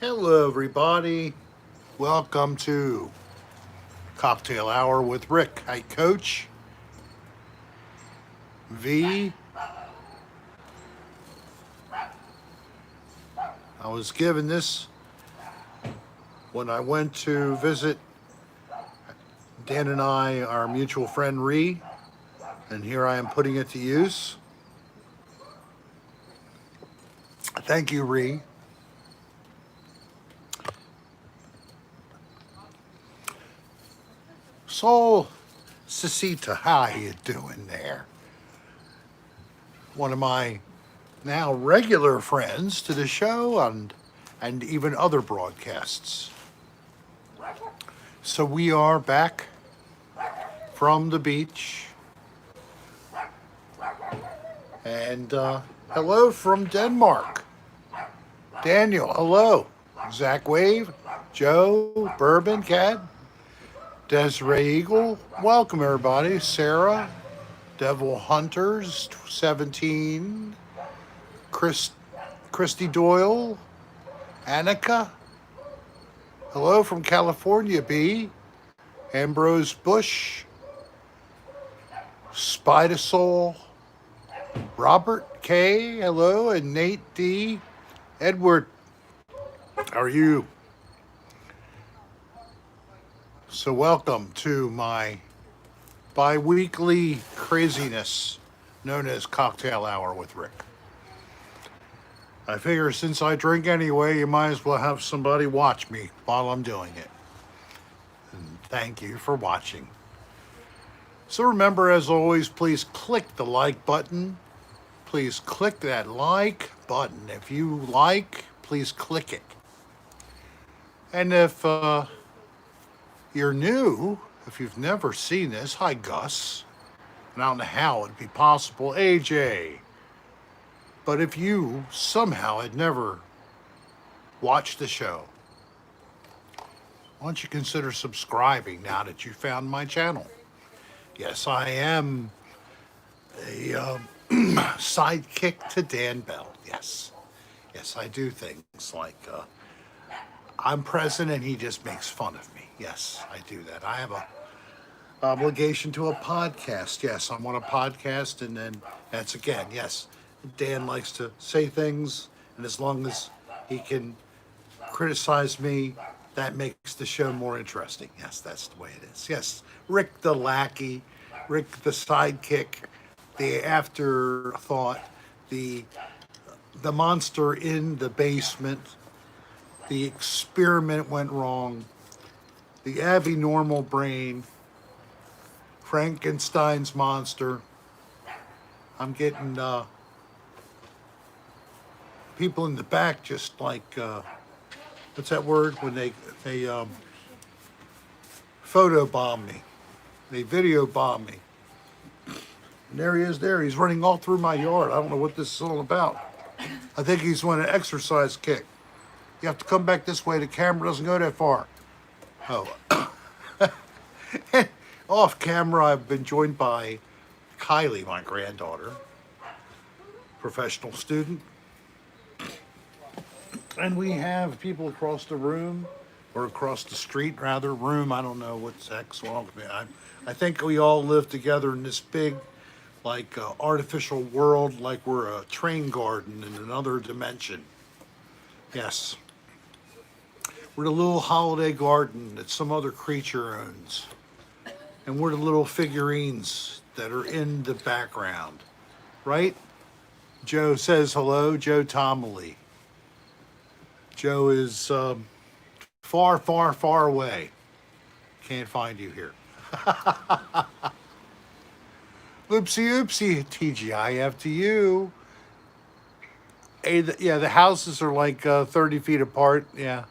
Hello, everybody. Welcome to Cocktail Hour with Rick. Hi, Coach V. I was given this when I went to visit Dan and I, our mutual friend Ree, and here I am putting it to use. Thank you, Ree. So, Cecita, how you doing there? One of my now regular friends to the show and even other broadcasts. So we are back from the beach. And hello from Denmark. Daniel, hello. Zach Wave, Joe, Bourbon Cat, Desiree Eagle. Welcome, everybody. Sarah, Devil Hunters, 17. Christy Doyle, Annika. Hello from California, B. Ambrose Bush, Spider Soul, Robert K. Hello, and Nate D. Edward, how are you? So welcome to my bi-weekly craziness known as Cocktail Hour with Rick. I figure since I drink anyway, you might as well have somebody watch me while I'm doing it. And thank you for watching. So remember, as always, please click the like button. Please click that like button. If you like, please click it. And if you're new, if you've never seen this, hi Gus. And I don't know how it'd be possible, AJ. But if you somehow had never watched the show, why don't you consider subscribing now that you found my channel? Yes, I am a sidekick to Dan Bell. Yes, I do things like I'm present and he just makes fun of me. Yes, I do that. I have a obligation to a podcast. Yes, I'm on a podcast, and then that's again, yes, Dan likes to say things, and as long as he can criticize me, that makes the show more interesting. Yes, that's the way it is. Yes, Rick the lackey, Rick the sidekick, the afterthought, the monster in the basement, the experiment went wrong, the abnormal brain, Frankenstein's monster. I'm getting people in the back just like what's that word when they photo bomb me, they video bomb me. And there he is. There he's running all through my yard. I don't know what this is all about. I think he's on an exercise kick. You have to come back this way. The camera doesn't go that far. Oh. Off camera, I've been joined by Kylie, my granddaughter, professional student. And we have people across the room, or across the street, rather. Room, I don't know what sex. Well, I think we all live together in this big, like, artificial world, like we're a train garden in another dimension. Yes. We're the little holiday garden that some other creature owns. And we're the little figurines that are in the background, right? Joe says hello, Joe Tomley. Joe is far, far, far away. Can't find you here. Oopsie, oopsie, TGIF to you. Hey, yeah, the houses are like 30 feet apart, yeah.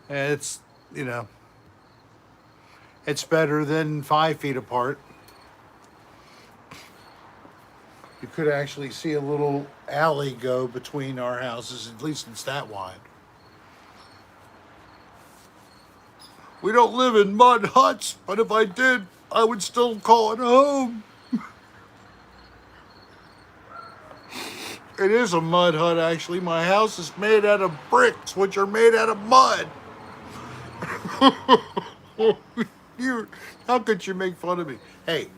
And it's, you know, it's better than 5 feet apart. You could actually see a little alley go between our houses, at least it's that wide. We don't live in mud huts, but if I did, I would still call it home. It is a mud hut, actually. My house is made out of bricks, which are made out of mud. You, how could you make fun of me? Hey,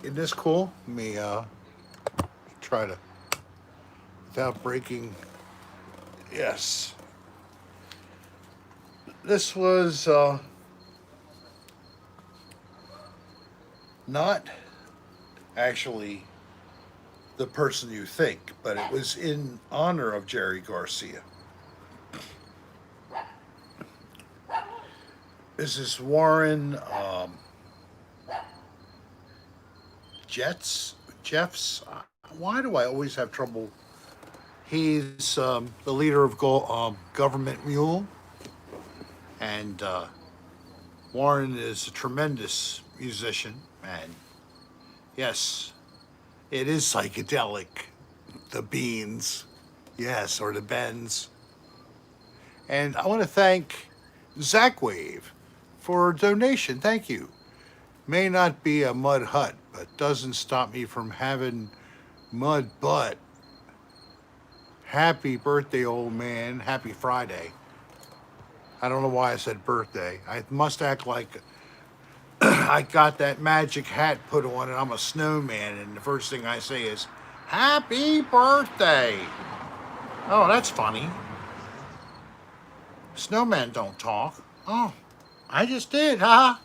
isn't this cool? Let me try to, without breaking. Yes, this was not actually the person you think, but it was in honor of Jerry Garcia. This is Warren Jeffs. Why do I always have trouble? He's the leader of Government Mule, and Warren is a tremendous musician. And yes, it is psychedelic. The beans, yes, or the bends. And I want to thank Zach Wave for a donation. Thank you. May not be a mud hut, but doesn't stop me from having mud butt. Happy birthday, old man. Happy Friday. I don't know why I said birthday. I must act like I got that magic hat put on and I'm a snowman, and the first thing I say is, Happy birthday. Oh, that's funny. Snowmen don't talk. Oh, I just did, huh?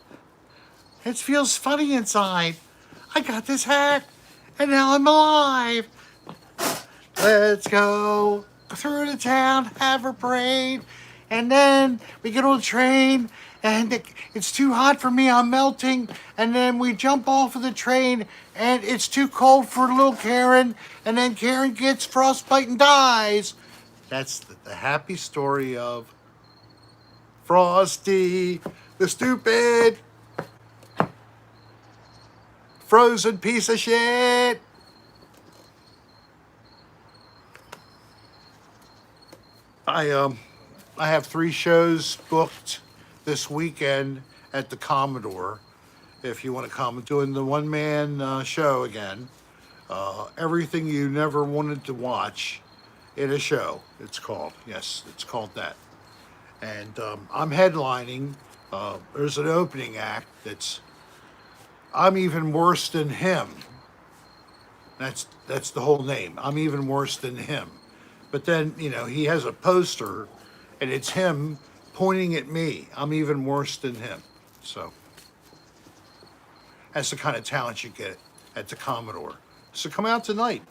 It feels funny inside. I got this hat, and now I'm alive. Let's go through the town, have a parade, and then we get on the train, and it's too hot for me, I'm melting, and then we jump off of the train, and it's too cold for little Karen, and then Karen gets frostbite and dies. That's the happy story of Frosty, the stupid, frozen piece of shit. I have 3 shows booked this weekend at the Commodore. If you want to come, doing the one-man show again. Everything you never wanted to watch in a show. It's called. Yes, it's called that. And I'm headlining. There's an opening act that's I'm even worse than him. That's the whole name. I'm even worse than him. But then, he has a poster and it's him pointing at me. I'm even worse than him. So that's the kind of talent you get at the Commodore. So come out tonight.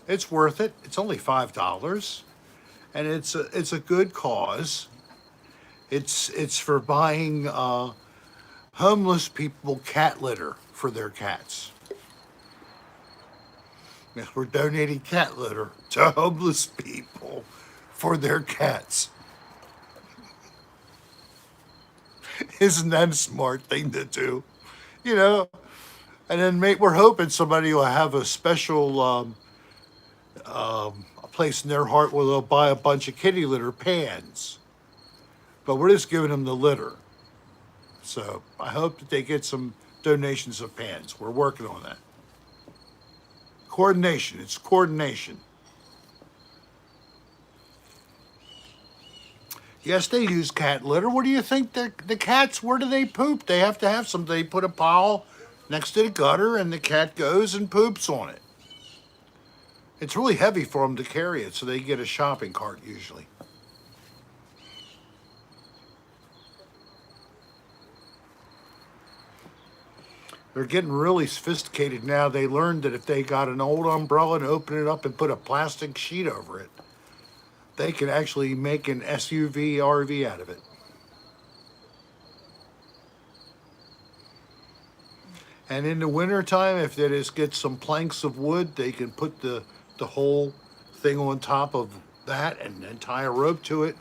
It's worth it. It's only $5, and it's a good cause. It's for buying homeless people cat litter for their cats. Yes, we're donating cat litter to homeless people for their cats. Isn't that a smart thing to do? And then we're hoping somebody will have a special a place in their heart where they'll buy a bunch of kitty litter pans. But we're just giving them the litter. So I hope that they get some donations of pans. We're working on that. Coordination. It's coordination. Yes, they use cat litter. What do you think? The cats, where do they poop? They have to have some. They put a pile next to the gutter, and the cat goes and poops on it. It's really heavy for them to carry it, so they get a shopping cart usually. They're getting really sophisticated now. They learned that if they got an old umbrella and open it up and put a plastic sheet over it, they can actually make an SUV, RV out of it. And in the wintertime, if they just get some planks of wood, they can put the whole thing on top of that and then tie a rope to it,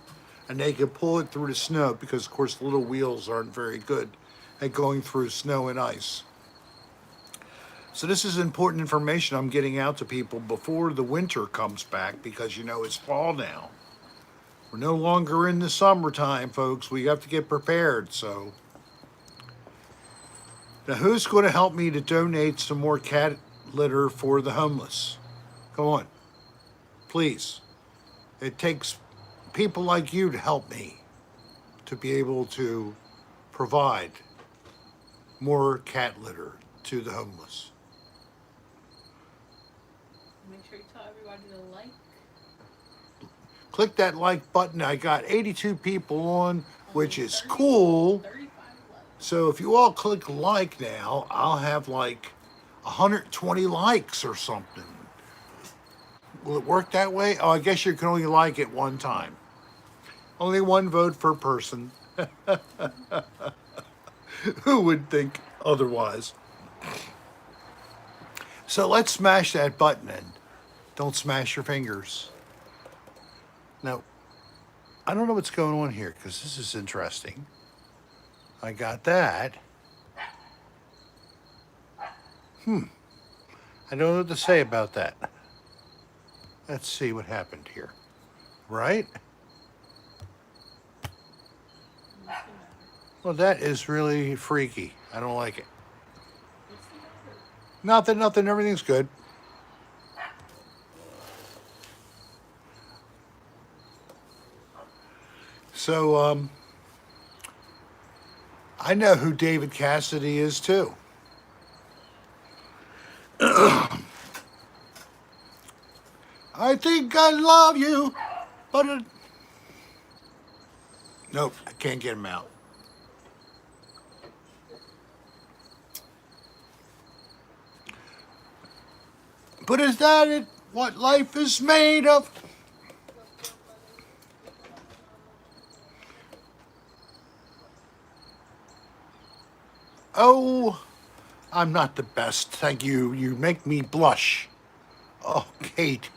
and they can pull it through the snow because, of course, the little wheels aren't very good at going through snow and ice. So this is important information I'm getting out to people before the winter comes back because, it's fall now. We're no longer in the summertime, folks. We have to get prepared, so. Now, who's going to help me to donate some more cat litter for the homeless? Come on. Please. It takes people like you to help me to be able to provide more cat litter to the homeless. Make sure you tell everybody to like. Click that like button. I got 82 people on, which Only is 30 cool. 35 likes. So if you all click like now, I'll have like 120 likes or something. Will it work that way? Oh, I guess you can only like it one time. Only one vote per person. Who would think otherwise? So let's smash that button and don't smash your fingers. Now, I don't know what's going on here because this is interesting. I got that. I don't know what to say about that. Let's see what happened here. Right? What's the matter? Well, that is really freaky. I don't like it. What's the matter? Nothing. Everything's good. So, I know who David Cassidy is too. I think I love you, but nope, I can't get him out. But is that it? What life is made of? Oh, I'm not the best. Thank you. You make me blush. Oh, Kate.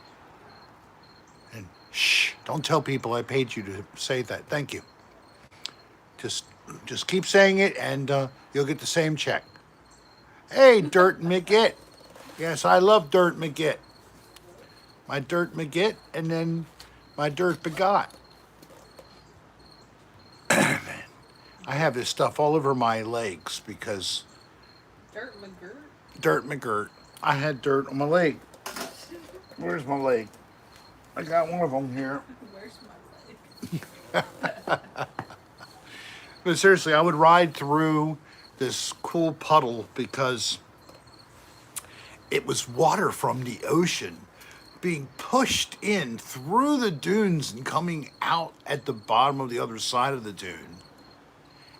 And shh, don't tell people I paid you to say that. Thank you. Just, just keep saying it, and you'll get the same check. Hey, Dirt McGit. Yes, I love Dirt McGit. My Dirt McGit, and then my Dirt Begot. I have this stuff all over my legs because Dirt McGirt? Dirt McGirt. I had dirt on my leg. Where's my leg? I got one of them here. Where's my leg? But seriously, I would ride through this cool puddle because it was water from the ocean being pushed in through the dunes and coming out at the bottom of the other side of the dune.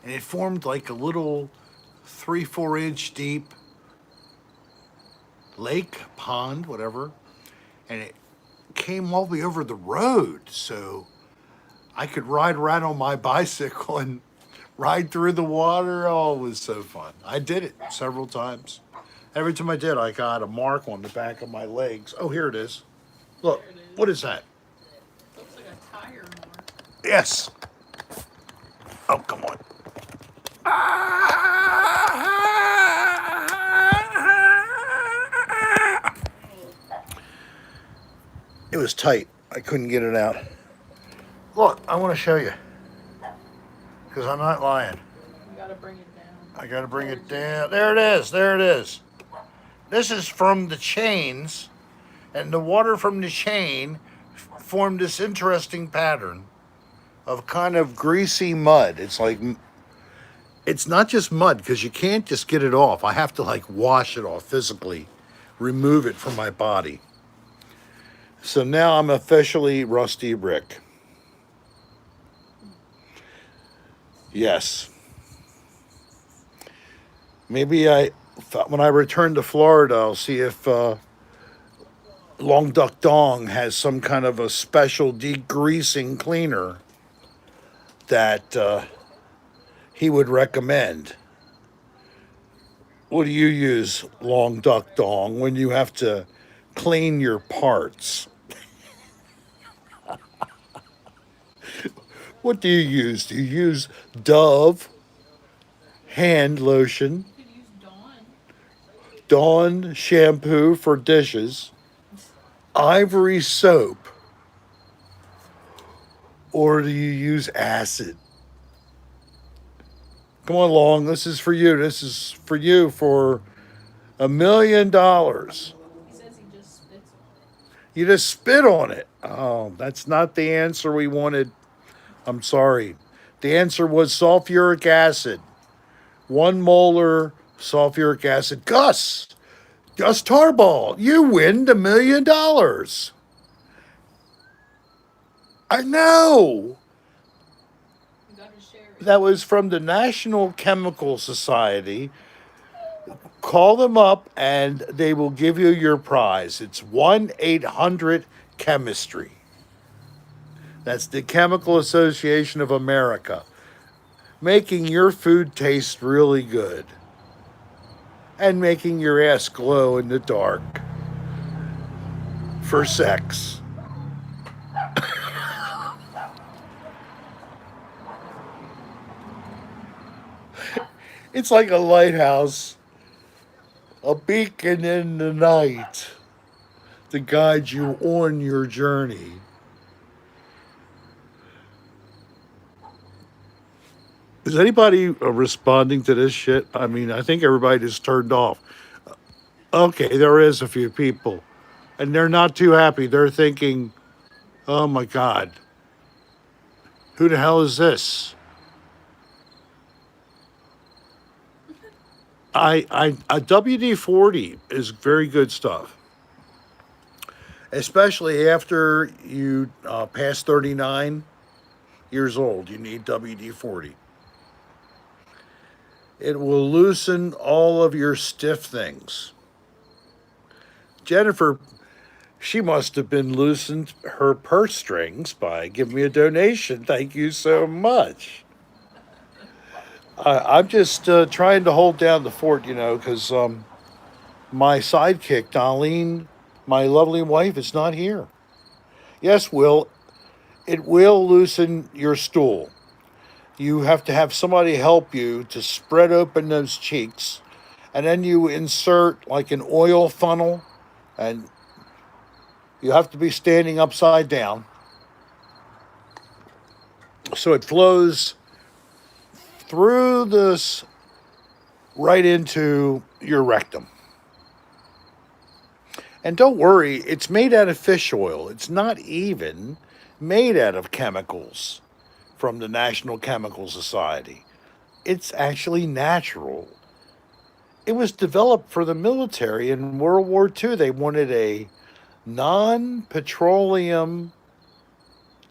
And it formed like a little 3-4 inch deep lake, pond, whatever. And it came all the way over the road. So I could ride around on my bicycle and ride through the water. Oh, it was so fun. I did it several times. Every time I did, I got a mark on the back of my legs. Oh, here it is. Look, There it is. what is that? Looks like a tire mark. Yes. Oh, come on. It was tight. I couldn't get it out. Look, I want to show you. Because I'm not lying. You gotta bring it down. I got to bring it down. There it is. There it is. This is from the chains, and the water from the chain formed this interesting pattern of kind of greasy mud. It's like, it's not just mud because you can't just get it off. I have to like wash it off physically, remove it from my body. So now I'm officially Rusty Rick. Yes. Maybe when I return to Florida, I'll see if Long Duck Dong has some kind of a special degreasing cleaner that he would recommend. What do you use, Long Duck Dong, when you have to clean your parts? What do you use? Do you use Dove hand lotion, You could use Dawn shampoo for dishes, Ivory soap, or do you use acid? Come on, Long. This is for you. This is for you for $1 million. He says he just spits on it. You just spit on it. Oh, that's not the answer we wanted. I'm sorry. The answer was sulfuric acid. 1 molar sulfuric acid. Gus Tarball, you win $1 million. I know. You gotta share it. That was from the National Chemical Society. Call them up and they will give you your prize. It's 1-800 Chemistry. That's the Chemical Association of America, making your food taste really good and making your ass glow in the dark for sex. It's like a lighthouse, a beacon in the night to guide you on your journey. Is anybody responding to this shit? I mean, I think everybody just turned off. Okay, there is a few people, and they're not too happy. They're thinking, oh my God, who the hell is this? A WD-40 is very good stuff, especially after you pass 39 years old. You need WD-40. It will loosen all of your stiff things. Jennifer, she must have been loosened her purse strings by giving me a donation. Thank you so much. I'm just trying to hold down the fort, because my sidekick, Dolline, my lovely wife, is not here. Yes, it will loosen your stool. You have to have somebody help you to spread open those cheeks, and then you insert like an oil funnel, and you have to be standing upside down so it flows through this right into your rectum. And don't worry, it's made out of fish oil. It's not even made out of chemicals from the National Chemical Society. It's actually natural. It was developed for the military in World War II. They wanted a non petroleum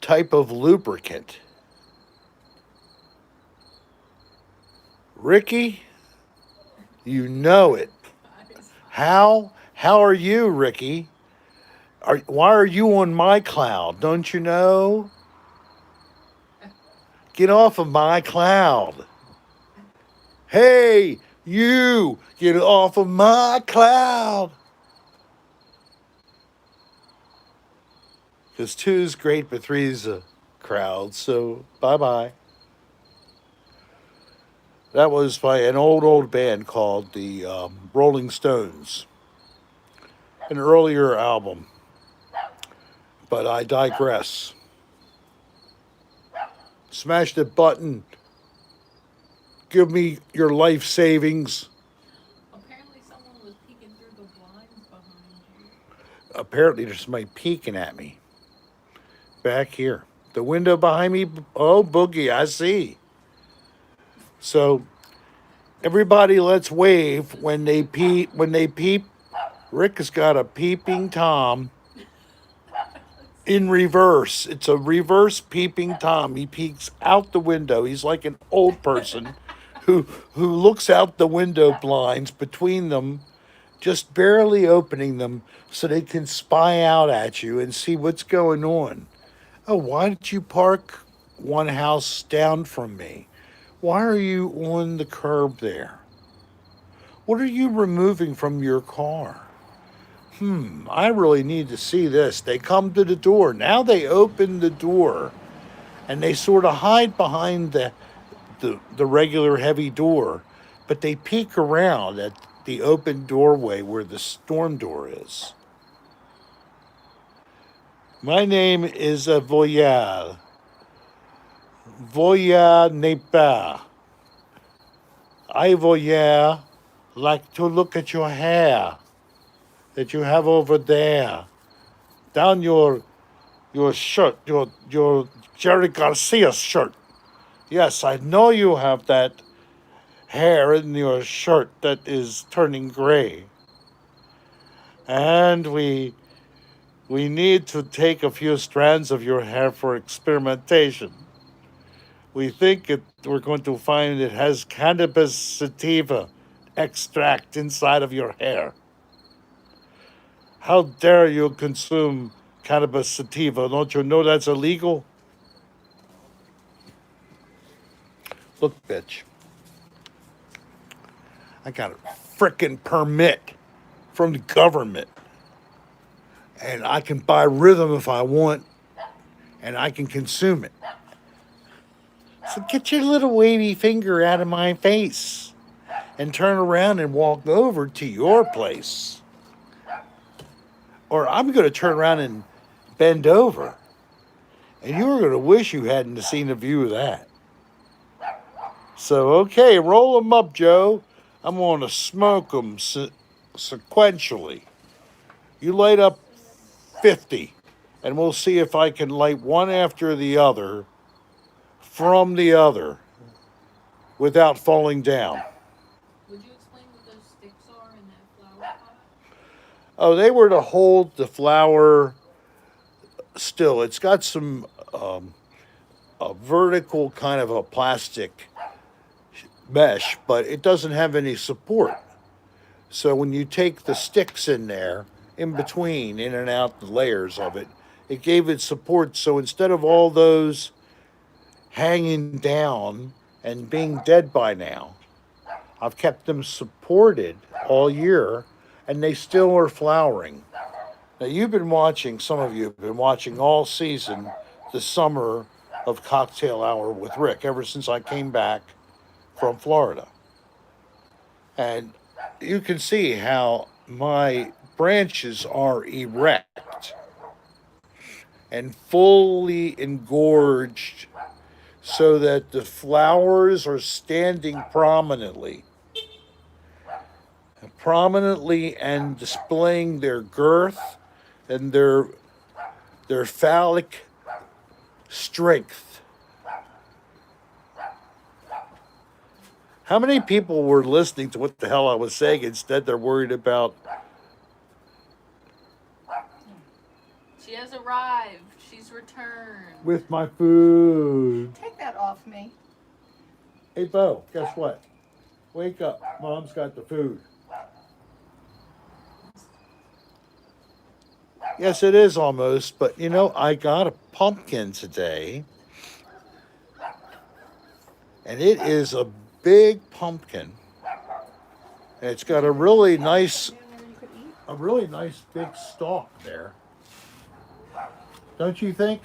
type of lubricant. Ricky, you know it. How are you, Ricky? Why are you on my cloud? Don't you know? Get off of my cloud. Hey, you, get off of my cloud. Because two's great, but three's a crowd. So bye-bye. That was by an old band called the Rolling Stones. An earlier album. But I digress. Smash the button. Give me your life savings. Apparently someone was peeking through the blinds behind you. Apparently there's somebody peeking at me. Back here. The window behind me. Oh, Boogie, I see. So, everybody let's wave when they peep. When they peep, Rick has got a peeping Tom in reverse. It's a reverse peeping Tom. He peeks out the window. He's like an old person who looks out the window blinds between them, just barely opening them so they can spy out at you and see what's going on. Oh, why did you park one house down from me? Why are you on the curb there? What are you removing from your car? I really need to see this. They come to the door. Now they open the door and they sort of hide behind the regular heavy door, but they peek around at the open doorway where the storm door is. My name is Voyal. Voyal n'est pas. I voyeur like to look at your hair that you have over there. down your shirt, your Jerry Garcia shirt. Yes, I know you have that hair in your shirt that is turning gray. And we need to take a few strands of your hair for experimentation. We think we're going to find it has cannabis sativa extract inside of your hair. How dare you consume cannabis sativa? Don't you know that's illegal? Look, bitch, I got a frickin' permit from the government, and I can buy rhythm if I want, and I can consume it. So get your little wavy finger out of my face and turn around and walk over to your place. Or I'm going to turn around and bend over, and you're going to wish you hadn't seen a view of that. So, okay, roll them up, Joe. I'm going to smoke them sequentially. You light up 50, and we'll see if I can light one after the other from the other without falling down. Would you explain what those sticks are in that flower pot? Oh, they were to hold the flower still. It's got some a vertical kind of a plastic mesh, but it doesn't have any support. So when you take the sticks in there, in between, in and out the layers of it, it gave it support. So instead of all those hanging down and being dead by now, I've kept them supported all year, and they still are flowering. Now you've been watching, some of you have been watching all season the summer of Cocktail Hour with Rick, ever since I came back from Florida. And you can see how my branches are erect and fully engorged so that the flowers are standing prominently and displaying their girth and their phallic strength. How many people were listening to what the hell I was saying? Instead, they're worried about. She has arrived. She's returned. With my food. Take that off me. Hey, Bo, guess what? Wake up. Mom's got the food. Yes, it is almost, but you know, I got a pumpkin today, and it is a big pumpkin. And it's got a really nice big stalk there. Don't you think?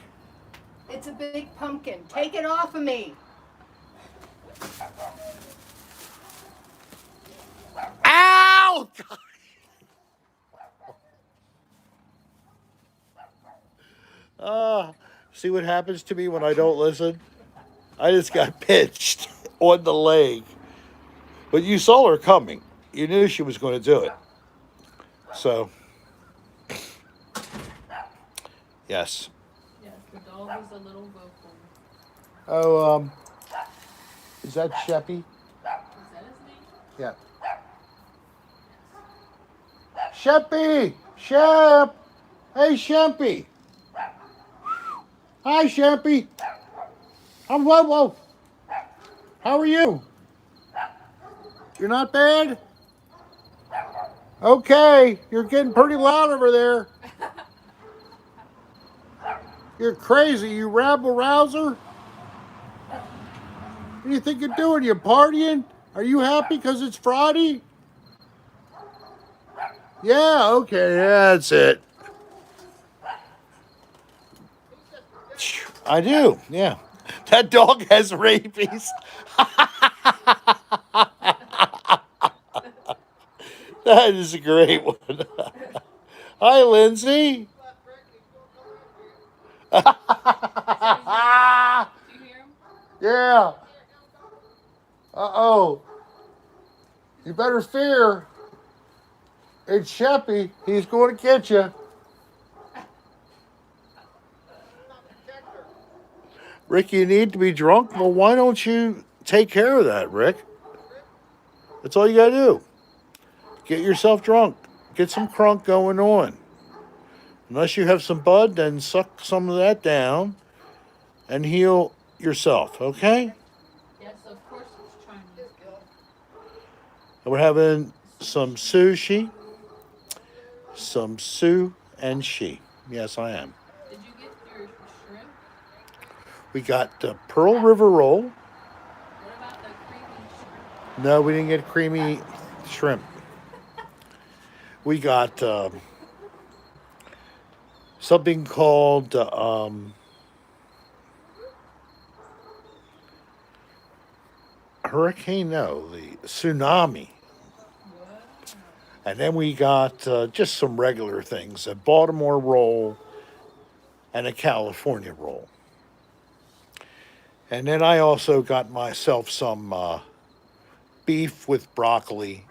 It's a big pumpkin. Take it off of me. Ow! See what happens to me when I don't listen? I just got pinched on the leg. But you saw her coming. You knew she was going to do it. So, yes. Yes, the dog is a little vocal. Oh, is that Sheppy? Is that his name? Yeah. Sheppy! Shep! Hey, Sheppy! Hi, Sheppy! Oh, whoa, whoa! How are you? You're not bad? Okay, you're getting pretty loud over there. You're crazy, you rabble rouser. What do you think you're doing? You partying? Are you happy because it's Friday? Yeah, okay, yeah, that's it. I do, yeah. That dog has rabies. That is a great one. Hi, Lindsay. Do you hear him? Yeah. Uh-oh. You better fear. It's Sheppy. He's going to get you. Rick, you need to be drunk? Well, why don't you take care of that, Rick? That's all you gotta do. Get yourself drunk. Get some crunk going on. Unless you have some bud, then suck some of that down and heal yourself, okay? Yes, of course it's Chinese food. We're having some sushi, some su and shi. Yes, I am. Did you get your shrimp? We got the Pearl River roll. What about the creamy shrimp? No, we didn't get creamy shrimp. We got something called hurricane. No, the tsunami. What? And then we got just some regular things: a Baltimore roll and a California roll. And then I also got myself some beef with broccoli,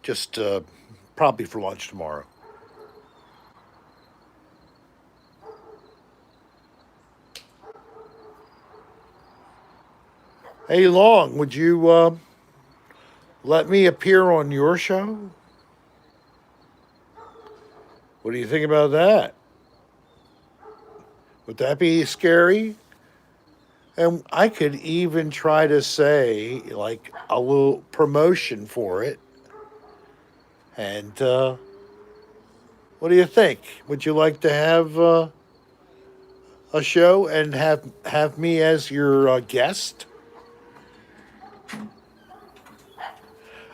just probably for lunch tomorrow. Hey, Long, would you let me appear on your show? What do you think about that? Would that be scary? And I could even try to say, like, a little promotion for it. And what do you think? Would you like to have a show and have me as your guest?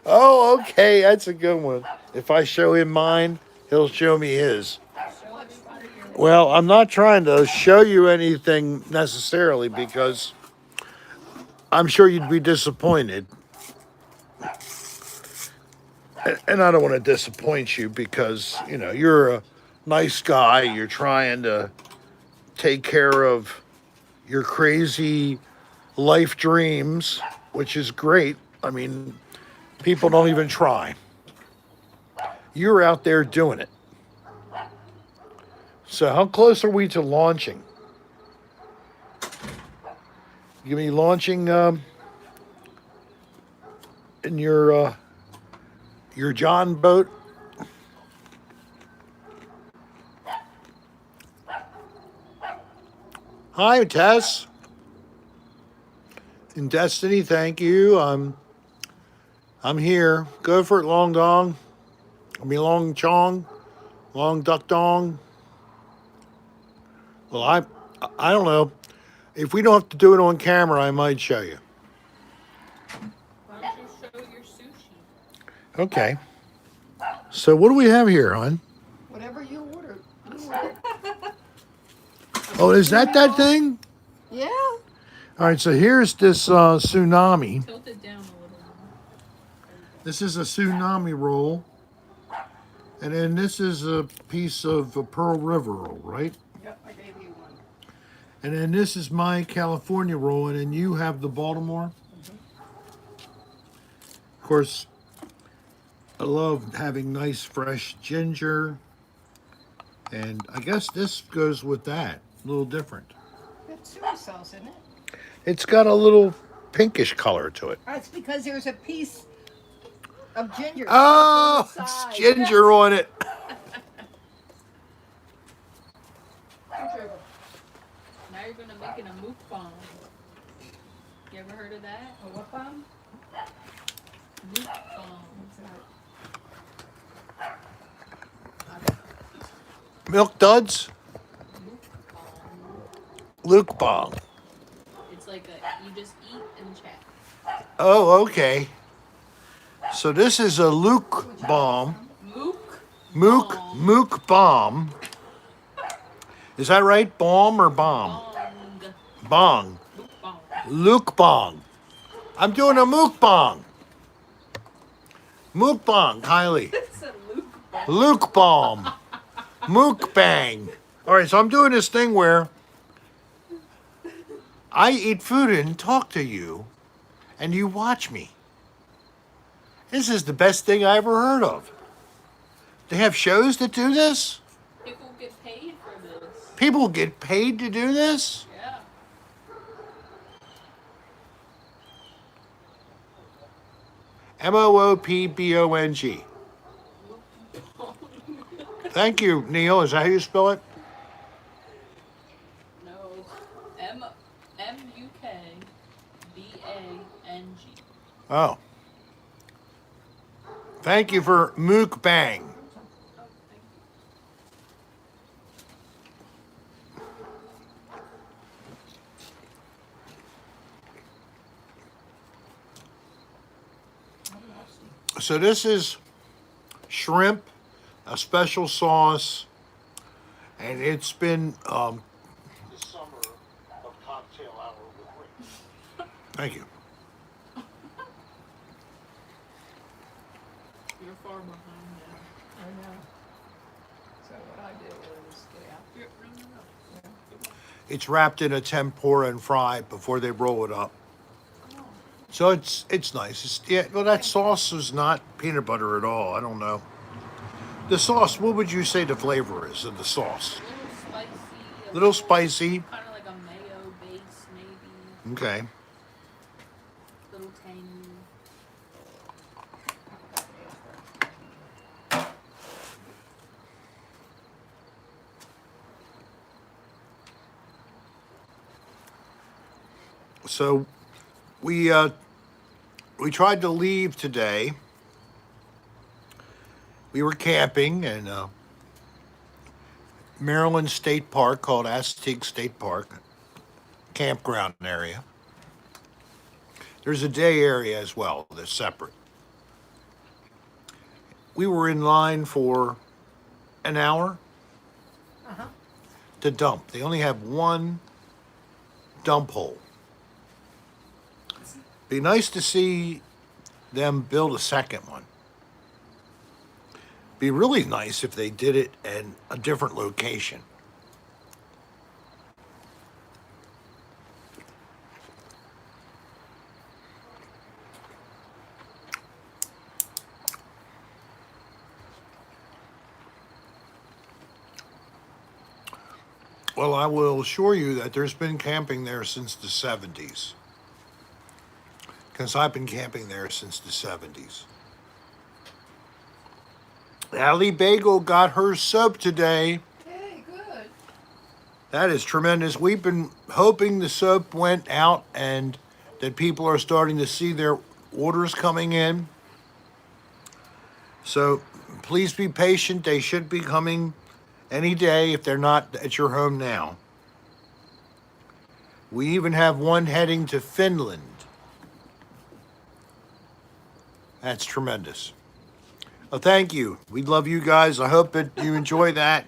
Oh, okay, that's a good one. If I show him mine, he'll show me his. Show everybody your Well, I'm not trying to show you anything necessarily because I'm sure you'd be disappointed. And I don't want to disappoint you because, you know, you're a nice guy. You're trying to take care of your crazy life dreams, which is great. I mean, people don't even try. You're out there doing it. So, how close are we to launching? You gonna be launching in your John boat? Hi, Tess. In Destiny, thank you. I'm here. Go for it, Long Dong. I mean, Long Chong, Long Duck Dong. Well, I don't know. If we don't have to do it on camera, I might show you. Why don't you show your sushi? Okay. So what do we have here, hon? Whatever you ordered. You ordered. Oh, is that thing? Yeah. All right. So here's this tsunami. Tilt it down a little more. There we go. This is a tsunami roll, and then this is a piece of a Pearl River roll, right? Yep, I gave you one. And then this is my California roll, and then you have the Baltimore. Of course, I love having nice fresh ginger, and I guess this goes with that. A little different. It's soy sauce, isn't it? It's got a little pinkish color to it. That's because there's a piece of ginger Oh, stuck on the it's side. ginger on it. Now you're gonna make it a mukbang. You ever heard of that? A what bomb? Mukbang. Milk duds, Mukbang. Luke Bong. It's like you just eat and chat. Oh, okay. So this is a Luke bomb. Mook bomb. Is that right? Bomb or bomb? Bong. Bong. Mukbang. Luke bong. I'm doing a mook bong. Mook bong, Kylie. It's a mukbang. Luke bomb. Mook bang. All right, so I'm doing this thing where I eat food and talk to you, and you watch me. This is the best thing I ever heard of. They have shows that do this? People get paid for this. People get paid to do this? Yeah. Moopbong. Thank you, Neil. Is that how you spell it? No. Mukbang. Oh. Thank you for mukbang. Oh, thank you. So this is shrimp, a special sauce, and it's been the summer of cocktail hour with Rick. Thank you. You're far behind now. I know. So what I did was get out. No. It's wrapped in a tempura and fried before they roll it up. Oh. So it's nice. Yeah, well, that sauce is not peanut butter at all. I don't know. The sauce, what would you say the flavor is of the sauce? A little spicy. Little spicy. Kind of like a mayo base, maybe. Okay. Little tangy. So we tried to leave today. We were camping in Maryland State Park called Astig State Park, campground area. There's a day area as well that's separate. We were in line for an hour Uh-huh. to dump. They only have one dump hole. Be nice to see them build a second one. Be really nice if they did it in a different location. Well, I will assure you that there's been camping there since the 70s. Because I've been camping there since the 70s. Allie Bagel got her soap today. Hey, good. That is tremendous. We've been hoping the soap went out and that people are starting to see their orders coming in. So please be patient. They should be coming any day if they're not at your home now. We even have one heading to Finland. That's tremendous. Well, thank you. We love you guys. I hope that you enjoy that.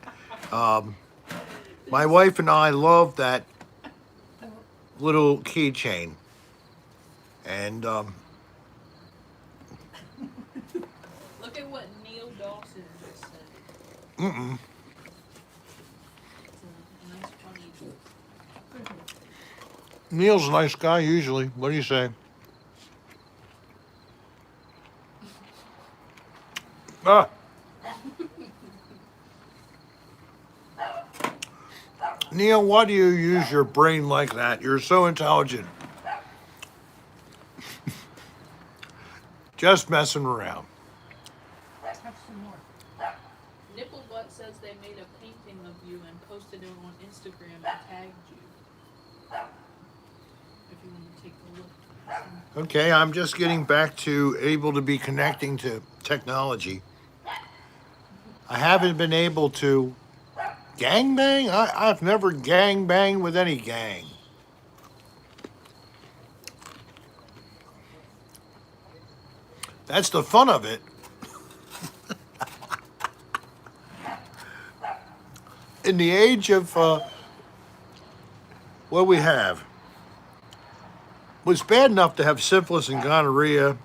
My wife and I love that little keychain. And Look at what Neil Dawson just said. mm-mm. It's a nice, funny. Neil's a nice guy usually. What do you say? Ah. Neil, why do you use your brain like that? You're so intelligent. Just messing around. Have some more. Nipple Butt says they made a painting of you and posted it on Instagram and tagged you. If you want to take a look. Okay, I'm just getting back to able to be connecting to technology. I haven't been able to gangbang? I've never gangbanged with any gang. That's the fun of it. In the age of what we have, was bad enough to have syphilis and gonorrhea.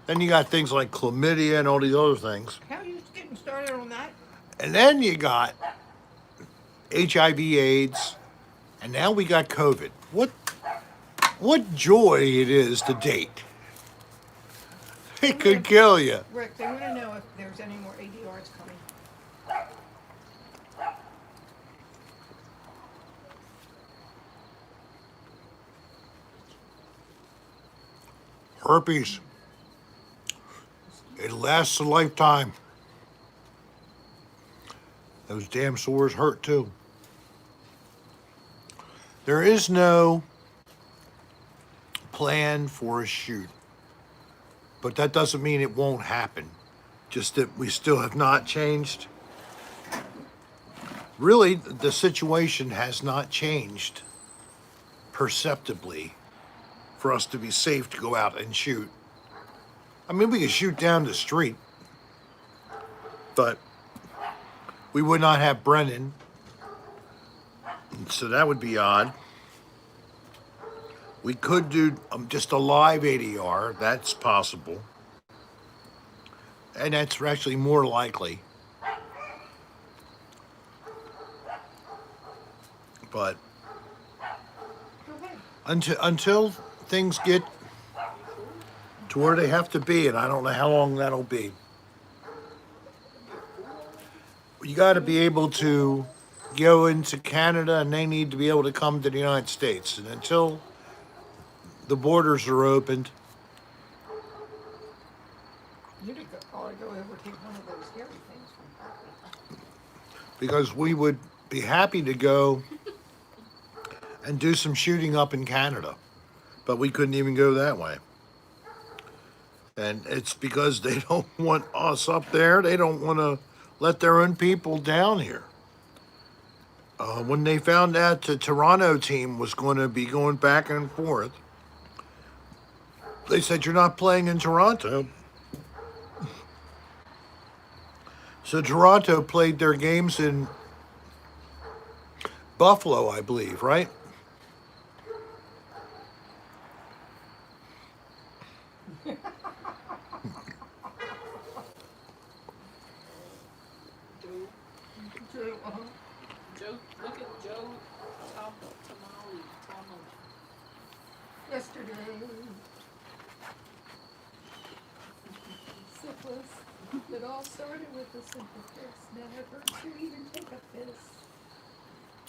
Then you got things like chlamydia and all these other things. How are you getting started on that? And then you got HIV/AIDS, and now we got COVID. What joy it is to date. It could kill you. Rick, they want to know if there's any more ADRs coming. Herpes. lasts a lifetime. Those damn sores hurt too. There is no plan for a shoot, but that doesn't mean it won't happen. Just that we still have not changed. Really, the situation has not changed perceptibly for us to be safe to go out and shoot. I mean, we could shoot down the street, but we would not have Brennan, so that would be odd. We could do just a live ADR, that's possible. And that's actually more likely. But until things get to where they have to be, and I don't know how long that'll be, you got to be able to go into Canada, and they need to be able to come to the United States. And until the borders are opened, You could probably go over take one of those hairy things from Poppy. because we would be happy to go and do some shooting up in Canada, but we couldn't even go that way. And it's because they don't want us up there. They don't want to let their own people down here. When they found out the Toronto team was going to be going back and forth, they said, "You're not playing in Toronto." So Toronto played their games in Buffalo, I believe, right? Joe, Joe, look at Joe Tamale. Yesterday. Syphilis. It all started with a simple kiss. Now it hurts to even take a piss.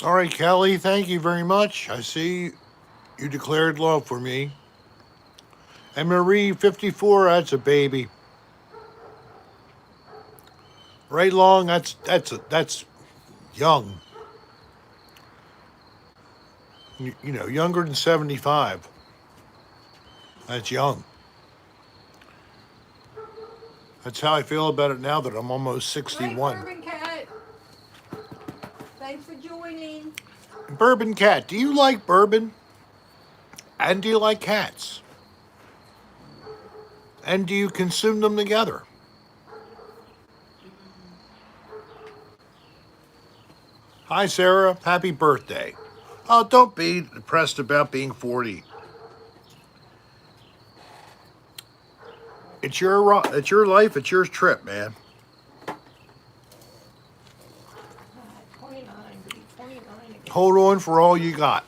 All right, Kelly, thank you very much. I see you declared love for me. And Marie, 54, that's a baby. Right Long, that's young. You know, younger than 75. That's young. That's how I feel about it now that I'm almost Right, 61. Bourbon Cat. Thanks for joining. Bourbon Cat, do you like bourbon? And do you like cats? And do you consume them together? Hi, Sarah. Happy birthday. Oh, don't be depressed about being 40. It's your life. It's your trip, man. 29 to be 29 again. Hold on for all you got.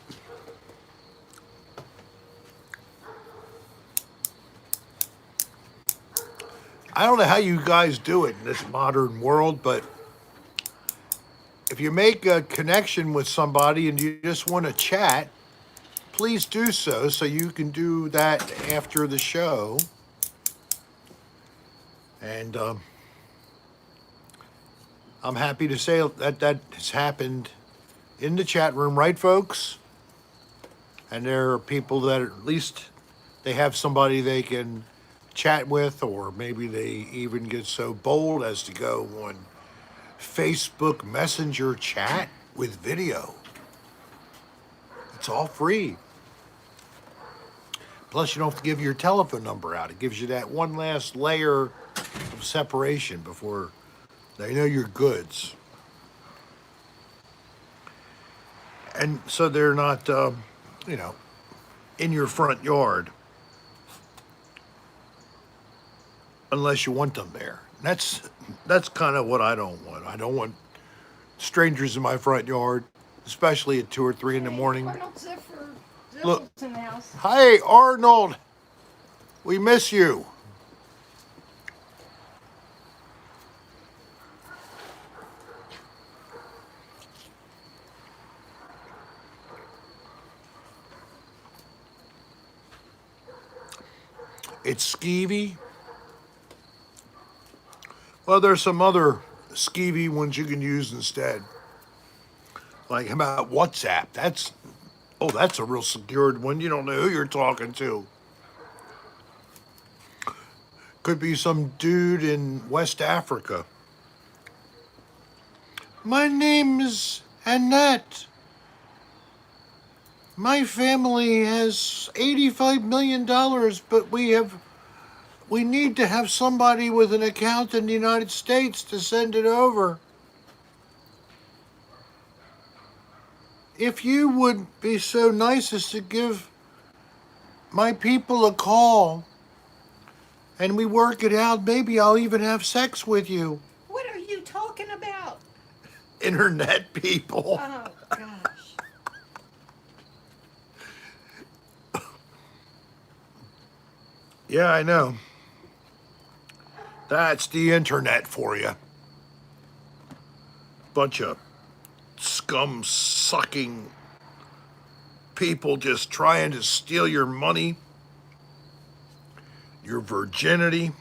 I don't know how you guys do it in this modern world, but if you make a connection with somebody and you just want to chat, please do so you can do that after the show. And I'm happy to say that has happened in the chat room, right, folks? And there are people that at least they have somebody they can chat with, or maybe they even get so bold as to go on Facebook Messenger chat with video. It's all free. Plus, you don't have to give your telephone number out. It gives you that one last layer of separation before they know your goods. And so they're not, in your front yard. Unless you want them there. That's kind of what I don't want. I don't want strangers in my front yard, especially at 2 or 3 in the morning. Arnold Ziffer. Look. Zill's in the house. Hi, Arnold. We miss you. It's skeevy. Well, there's some other skeevy ones you can use instead. Like how about WhatsApp? That's a real secured one. You don't know who you're talking to. Could be some dude in West Africa. My name is Annette. My family has $85 million, but we need to have somebody with an account in the United States to send it over. If you would be so nice as to give my people a call and we work it out, maybe I'll even have sex with you. What are you talking about? Internet people. Oh, gosh. Yeah, I know. That's the internet for you. Bunch of scum sucking people just trying to steal your money, your virginity.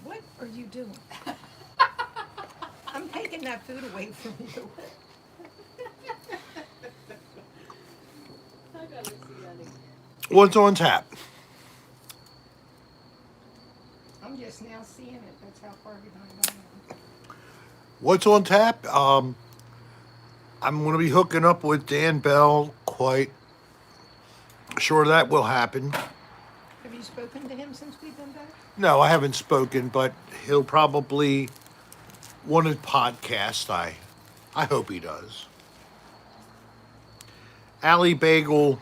What are you doing? I'm taking that food away from you. I gotta see that again. What's on tap? I'm just now seeing it. That's how far behind I am. What's on tap? I'm going to be hooking up with Dan Bell. Quite sure that will happen. Have you spoken to him since we've been back? No, I haven't spoken, but he'll probably want a podcast. I hope he does. Allie Bagel,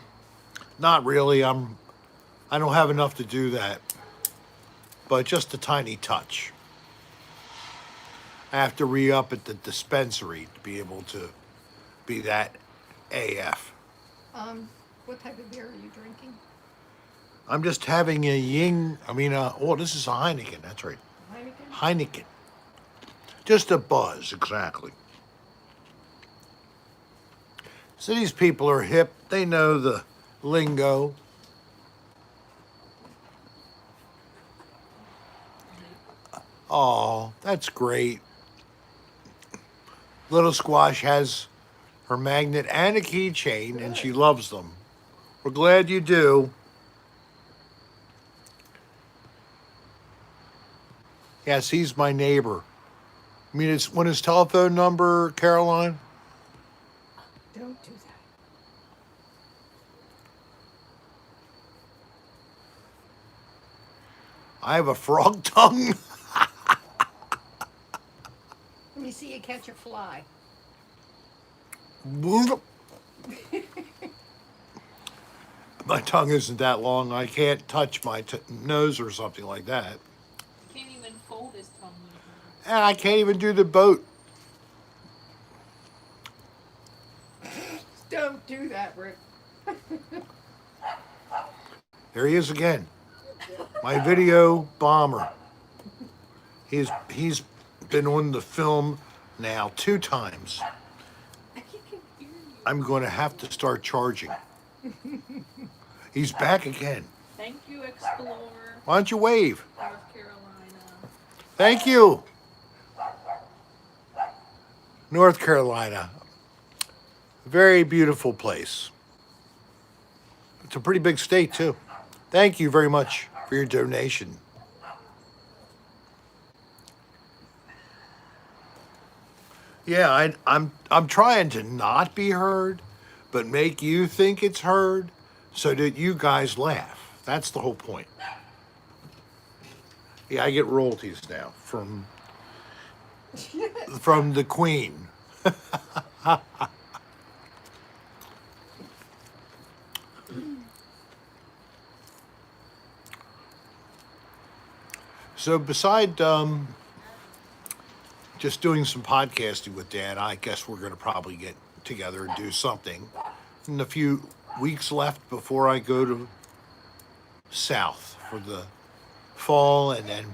not really. I don't have enough to do that, but just a tiny touch. I have to re-up at the dispensary to be able to be that AF. What type of beer are you drinking? I'm just having a this is a Heineken. That's right. Heineken? Heineken. Just a buzz, exactly. So these people are hip. They know the lingo. Oh, that's great. Little Squash has her magnet and a keychain, and she loves them. We're glad you do. Yes, he's my neighbor. I mean, it's when his telephone number, Caroline? Don't do that. I have a frog tongue. Let me see you catch a fly. My tongue isn't that long. I can't touch my nose or something like that. He can't even fold his tongue. And I can't even do the boat. Don't do that, Rick. There he is again. My video bomber. He's been on the film now 2 times. He can hear you. I'm going to have to start charging. He's back again. Thank you, Explorer, Why don't you wave? North Carolina. Thank you. North Carolina. Very beautiful place. It's a pretty big state, too. Thank you very much for your donation. Yeah, I'm trying to not be heard, but make you think it's heard so that you guys laugh. That's the whole point. Yeah, I get royalties now from the Queen. So beside just doing some podcasting with Dan, I guess we're going to probably get together and do something in a few weeks left before I go to South for the fall, and then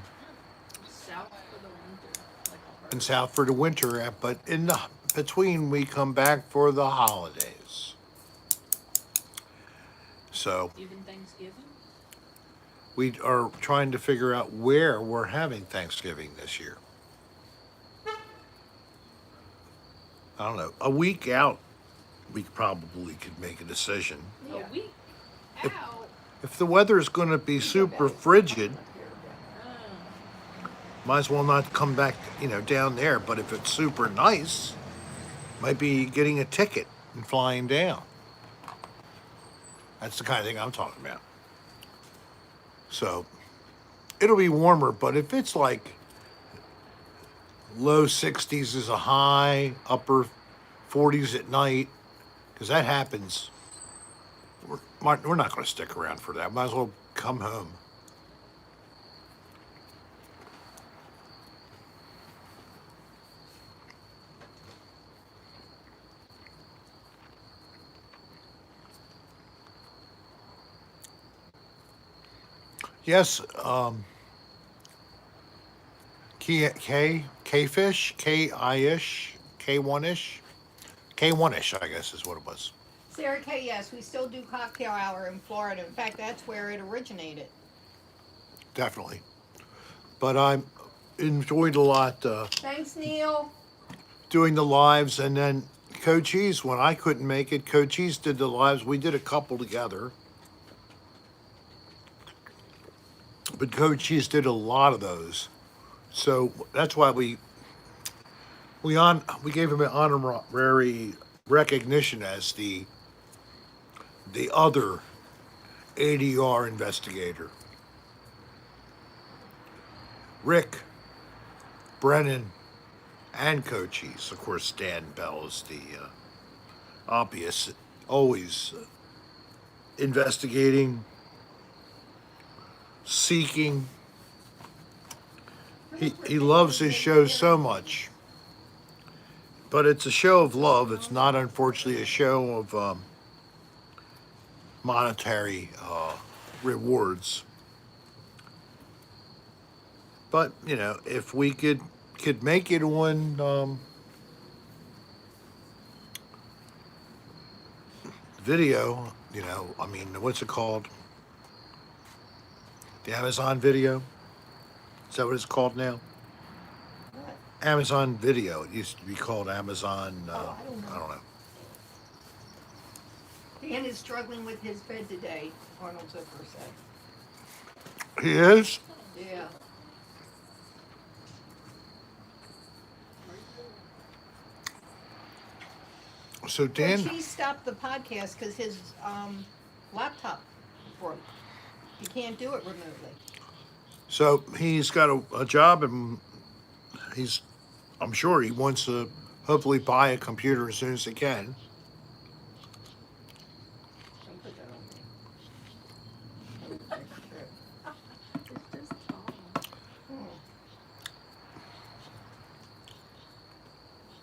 South for the winter, like south for the winter, but in the between we come back for the holidays. So Even Thanksgiving? we are trying to figure out where we're having Thanksgiving this year. I don't know. A week out, we probably could make a decision. Yeah. A week? If- Ow! If the weather's going to be super frigid, Oh. might as well not come back, down there. But if it's super nice, might be getting a ticket and flying down. That's the kind of thing I'm talking about. So it'll be warmer, but if it's like low 60s is a high, upper 40s at night, because that happens, we're not going to stick around for that. Might as well come home. Yes, K-fish, K-I-ish, K1-ish, K1-ish, I guess is what it was. Sarah K, yes, we still do cocktail hour in Florida. In fact, that's where it originated. Definitely. But I enjoyed a lot Thanks, Neil. doing the lives, and then Cochise, when I couldn't make it, Cochise did the lives. We did a couple together. But Cochise did a lot of those. So that's why we gave him an honorary recognition as the other ADR investigator. Rick, Brennan, and Cochise. Of course, Stan Bell is the obvious, always investigating, seeking. He loves his show so much. But it's a show of love. It's not, unfortunately, a show of monetary rewards. But if we could make it on video, I mean, what's it called? The Amazon Video. Is that what it's called now? What? Amazon Video. It used to be called Amazon. I don't know. I don't know. Dan is struggling with his bed today, Arnold Zipper said. He is. Yeah. So Dan. He stopped the podcast because his laptop broke. He can't do it remotely. So he's got a job, and I'm sure he wants to hopefully buy a computer as soon as he can. Don't put that on me. It's just tall.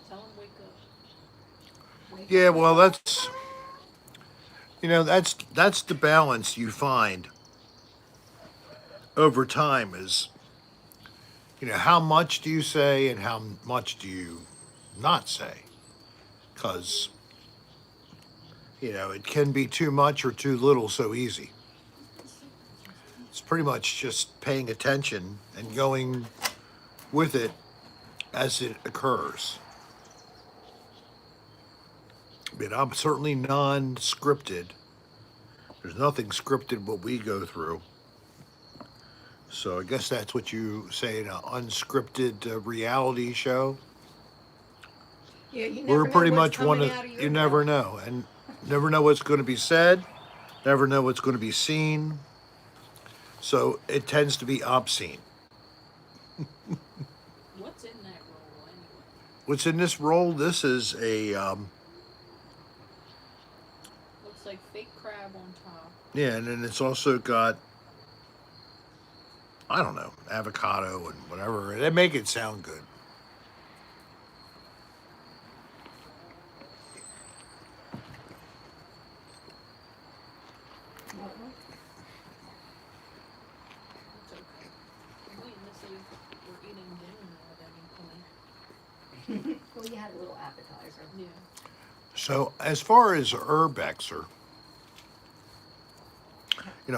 Tell him wake up. Yeah, well, that's the balance you find over time is, how much do you say and how much do you not say? Because, it can be too much or too little so easy. It's pretty much just paying attention and going with it as it occurs. I mean, I'm certainly non-scripted. There's nothing scripted what we go through. So I guess that's what you say in an unscripted reality show. Yeah, you never We're know pretty what's much one coming of, out of your you never mouth. know. And never know what's going to be said, never know what's going to be seen. So it tends to be obscene. What's in that roll anyway? What's in this role? This is a, Looks like fake crab on top. yeah, and then it's also got, I don't know, avocado and whatever. They make it sound good. It's okay. I'm waiting to see if we're eating dinner now at any point. Well, you had a little appetizer. Yeah. So as far as urbexer,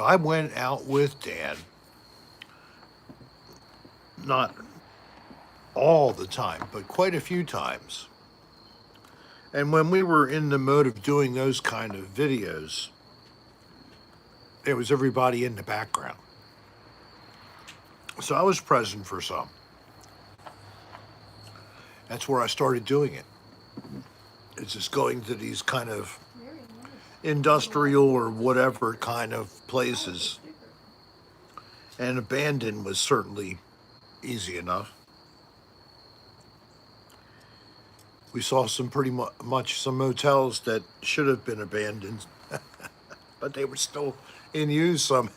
I went out with Dan, not all the time, but quite a few times. And when we were in the mode of doing those kind of videos, there was everybody in the background. So I was present for some. That's where I started doing it. It's just going to these kind of Very nice. industrial or whatever kind of Oh, places. sticker. And abandoned was certainly easy enough. We saw some pretty much some motels that should have been abandoned, but they were still in use somehow.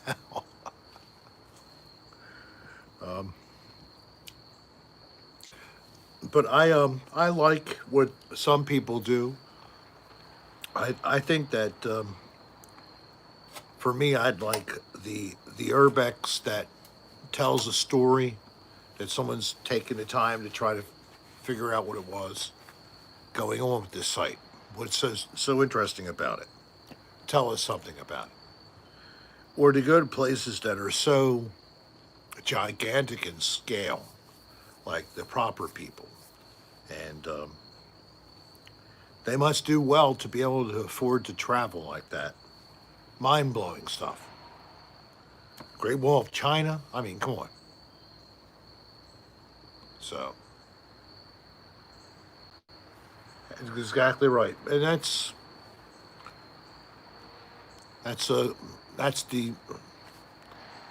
But I like what some people do. I think that for me, I'd like the urbex that tells a story, that someone's taken the time to try to figure out what it was going on with this site. What's so interesting about it? Tell us something about it. Or to go to places that are so gigantic in scale, like the proper people, and they must do well to be able to afford to travel like that. Mind blowing stuff. Great Wall of China. I mean, come on. So that's exactly right, and that's that's the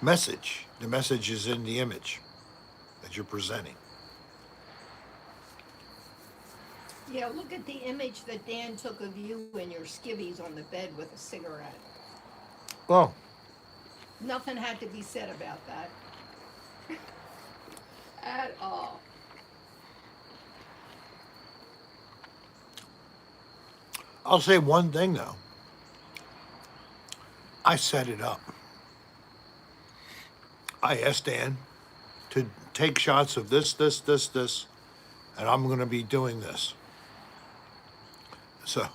message. The message is in the image that you're presenting. Yeah, look at the image that Dan took of you in your skivvies on the bed with a cigarette. Well, Nothing had to be said about that. At all. I'll say one thing though. I set it up. I asked Dan to take shots of this, and I'm going to be doing this. So,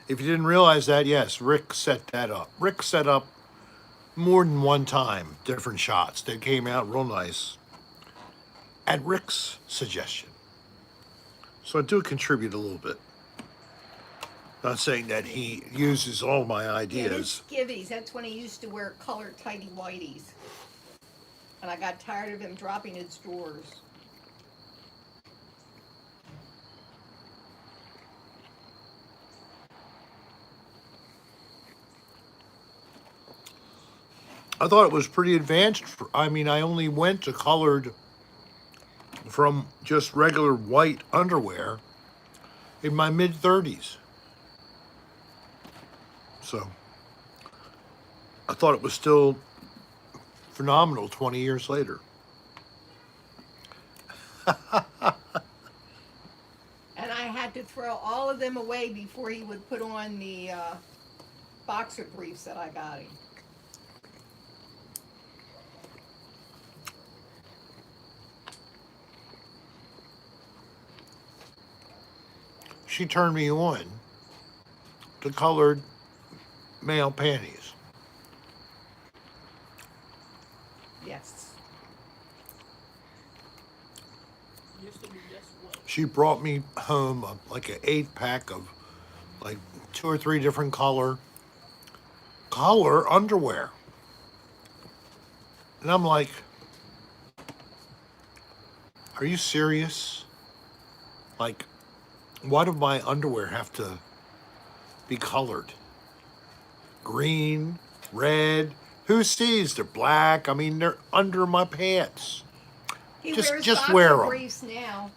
if you didn't realize that, yes, Rick set that up. Rick set up more than one time different shots that came out real nice at Rick's suggestion. So I do contribute a little bit. Not saying that he uses all my Yeah, his ideas. skivvies, that's when he used to wear colored tighty whities. And I got tired of him dropping his drawers. I thought it was pretty advanced. I mean, I only went to colored from just regular white underwear in my mid 30s. So I thought it was still phenomenal 20 years later. And I had to throw all of them away before he would put on the boxer briefs that I got him. She turned me on to colored male panties. Yes. Used to be just white. She brought me home like an 8-pack of like 2 or 3 different color underwear. And I'm like, are you serious? Like, why do my underwear have to be colored? Green, red, who sees? They're black. I mean, they're under my pants. He Just- wears just boxer wear 'em. briefs now.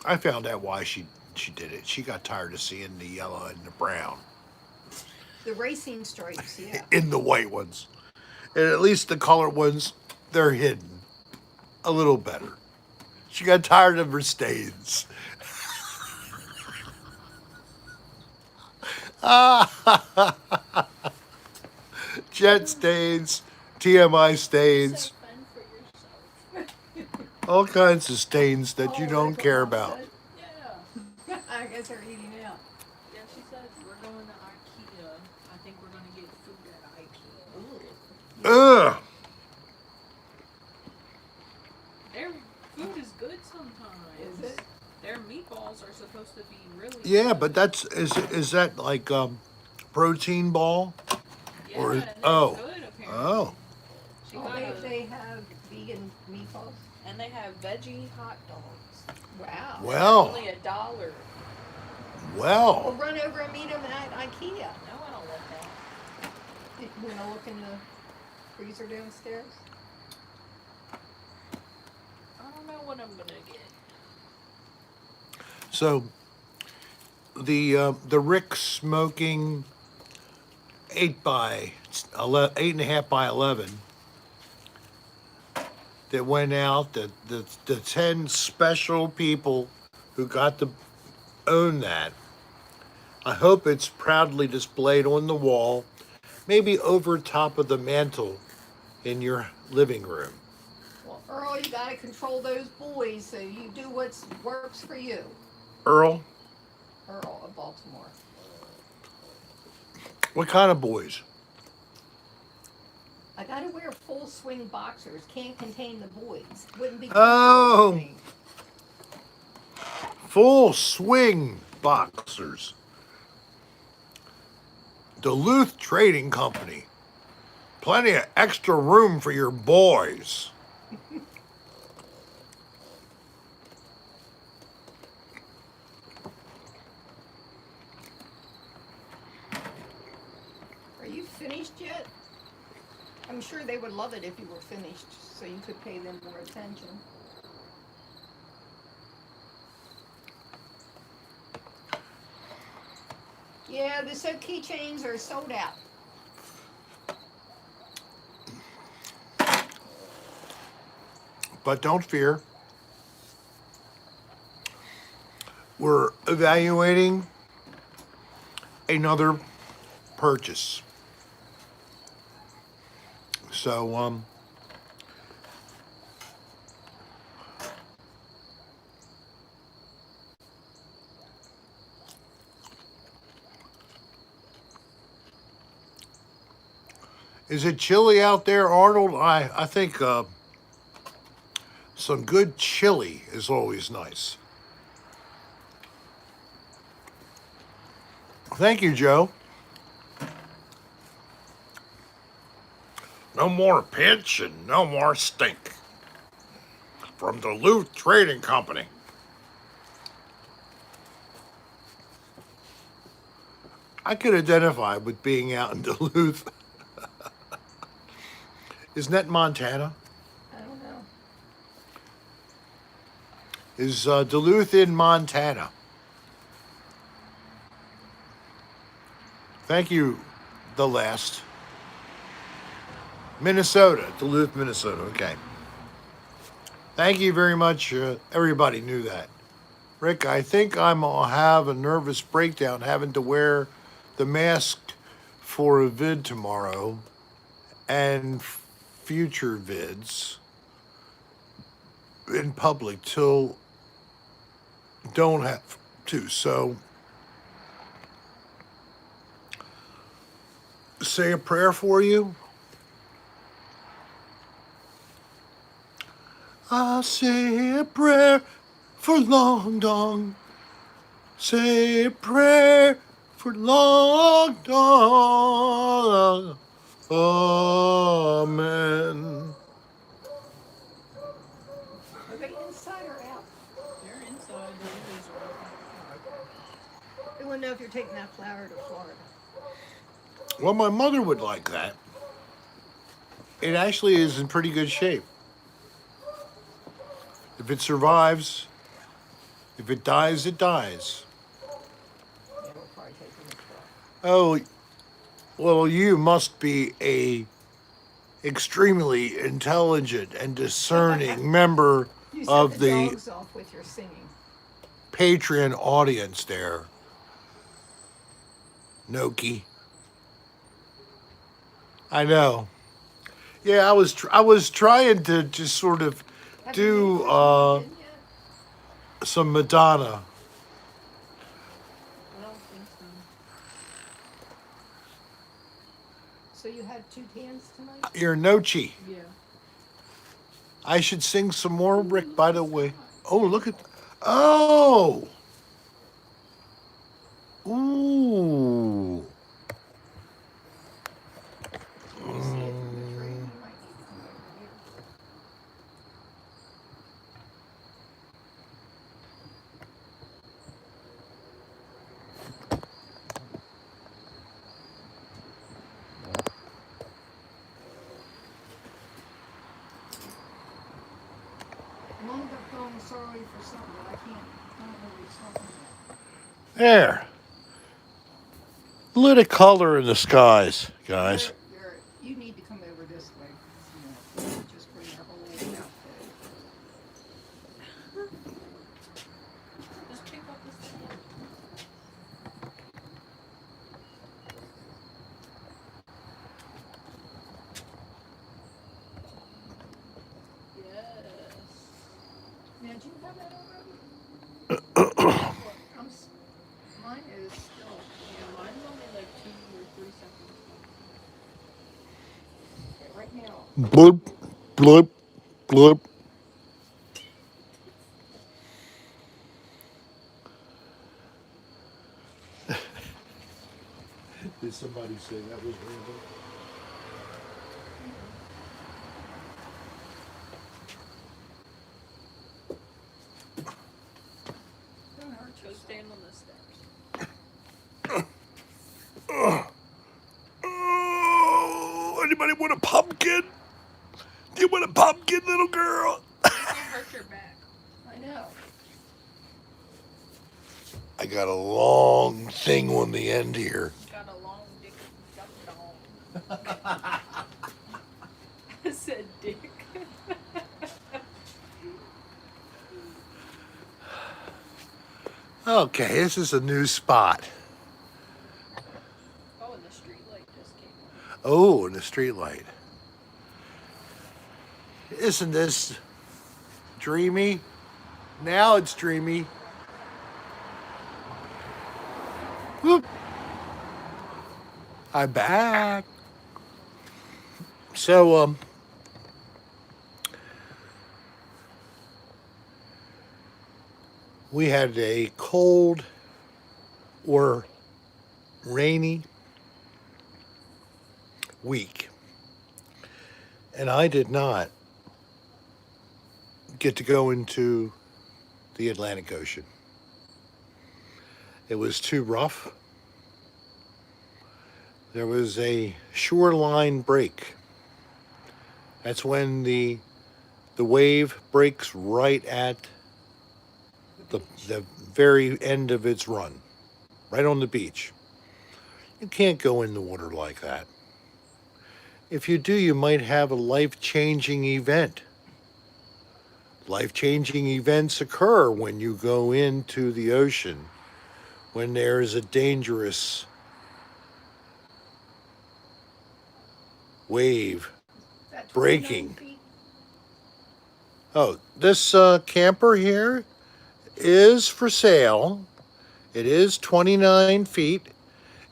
I found out why she did it. She got tired of seeing the yellow and the brown The racing stripes, yeah. in the white ones. And at least the colored ones, they're hidden a little better. She got tired of her stains. Jet stains, TMI stains. So fun for yourself. all kinds of stains that you Oh, don't that's what care Mom about. said. Yeah. I guess they're eating out. Yeah, she said we're going to IKEA. I think we're gonna get food at IKEA. Ugh. Their food is good sometimes. Is it? Their meatballs are supposed to be really Yeah, good. but is that like protein ball Yeah, or and they're oh good apparently. oh She Oh, got they have vegan meatballs. and they have veggie hot dogs. Wow. well Only $1. We'll well run over and meet them at IKEA. No, I don't want that. You wanna look in the freezer downstairs? I don't know what I'm gonna get. so the Rick smoking 8.5 by 11 that went out, the 10 special people who got to own that. I hope it's proudly displayed on the wall, maybe over top of the mantle in your living room. Well, Earl, you gotta control those boys, so you do what works for you. Earl, Earl of Baltimore. what kind of boys? I gotta wear full swing boxers. Can't contain the boys. Wouldn't be Oh. comfortable for me. Full swing boxers. Duluth Trading Company. Plenty of extra room for your boys. Are you finished yet? I'm sure they would love it if you were finished, so you could pay them more attention. Yeah, the soap keychains are sold out. But don't fear. We're evaluating another purchase. So, is it chilly out there, Arnold? I think some good chili is always nice. Thank you, Joe. No more pinch and no more stink. From Duluth Trading Company. I could identify with being out in Duluth. Isn't that Montana? I don't know. Is Duluth in Montana? Thank you, the last. Minnesota, Duluth, Minnesota. Okay. Thank you very much. Everybody knew that. Rick, I think I'll have a nervous breakdown having to wear the mask for a vid tomorrow and future vids in public till don't have to. So say a prayer for you. I'll say a prayer for Long Dong. Say a prayer for Long Dong. Amen. Are they inside or out? They're inside. The windows are open. I want to know if you're taking that flower to Florida. Well, my mother would like that. It actually is in pretty good shape. If it survives, if it dies, it dies. Yeah, we'll probably take them to Florida. Oh, well, you must be a extremely intelligent and discerning member You set of the the dogs off with your singing. Patreon audience there, Noki. I know. Yeah, I was trying to just sort of Have do you made Christmas again yet? some Madonna. I don't think so. So you had two cans tonight? Your Nochi. Yeah. I should sing some more, Ooh, Rick, look by at the the way. sky. Oh, look at. Oh! Ooh. Can you see it from the tree? You might need to come over here. Wound up going sorry for something, but I don't know what he's talking about. There. Look at the color in the skies, guys. You need to come over this way. You know, just bring your whole outfit. Just pick up the stand. Yes. Now, do you have that already? What? Mine is still. Yeah, mine's only like 2 or 3 seconds Okay, right now. Bloop, bloop, bloop. Did somebody say that was random? Don't hurt Go yourself. stand on the steps. Oh, anybody want a pumpkin? Do you want a pumpkin, little girl? You can hurt your back. I know. I got a long thing on the end here. Got a long dick. Got a dong. I said dick. Okay, this is a new spot. Oh, and the street light just came on. Oh, and the street light. Isn't this dreamy? Now it's dreamy. Whoop. I'm back. So, we had a cold or rainy week, and I did not get to go into the Atlantic Ocean. It was too rough. There was a shoreline break. That's when the wave breaks right at the very end of its run, right on the beach. You can't go in the water like that. If you do, you might have a life-changing event. Life-changing events occur when you go into the ocean, when there is a dangerous wave Is that 29 breaking. feet? Oh, this camper here is for sale. It is 29 feet.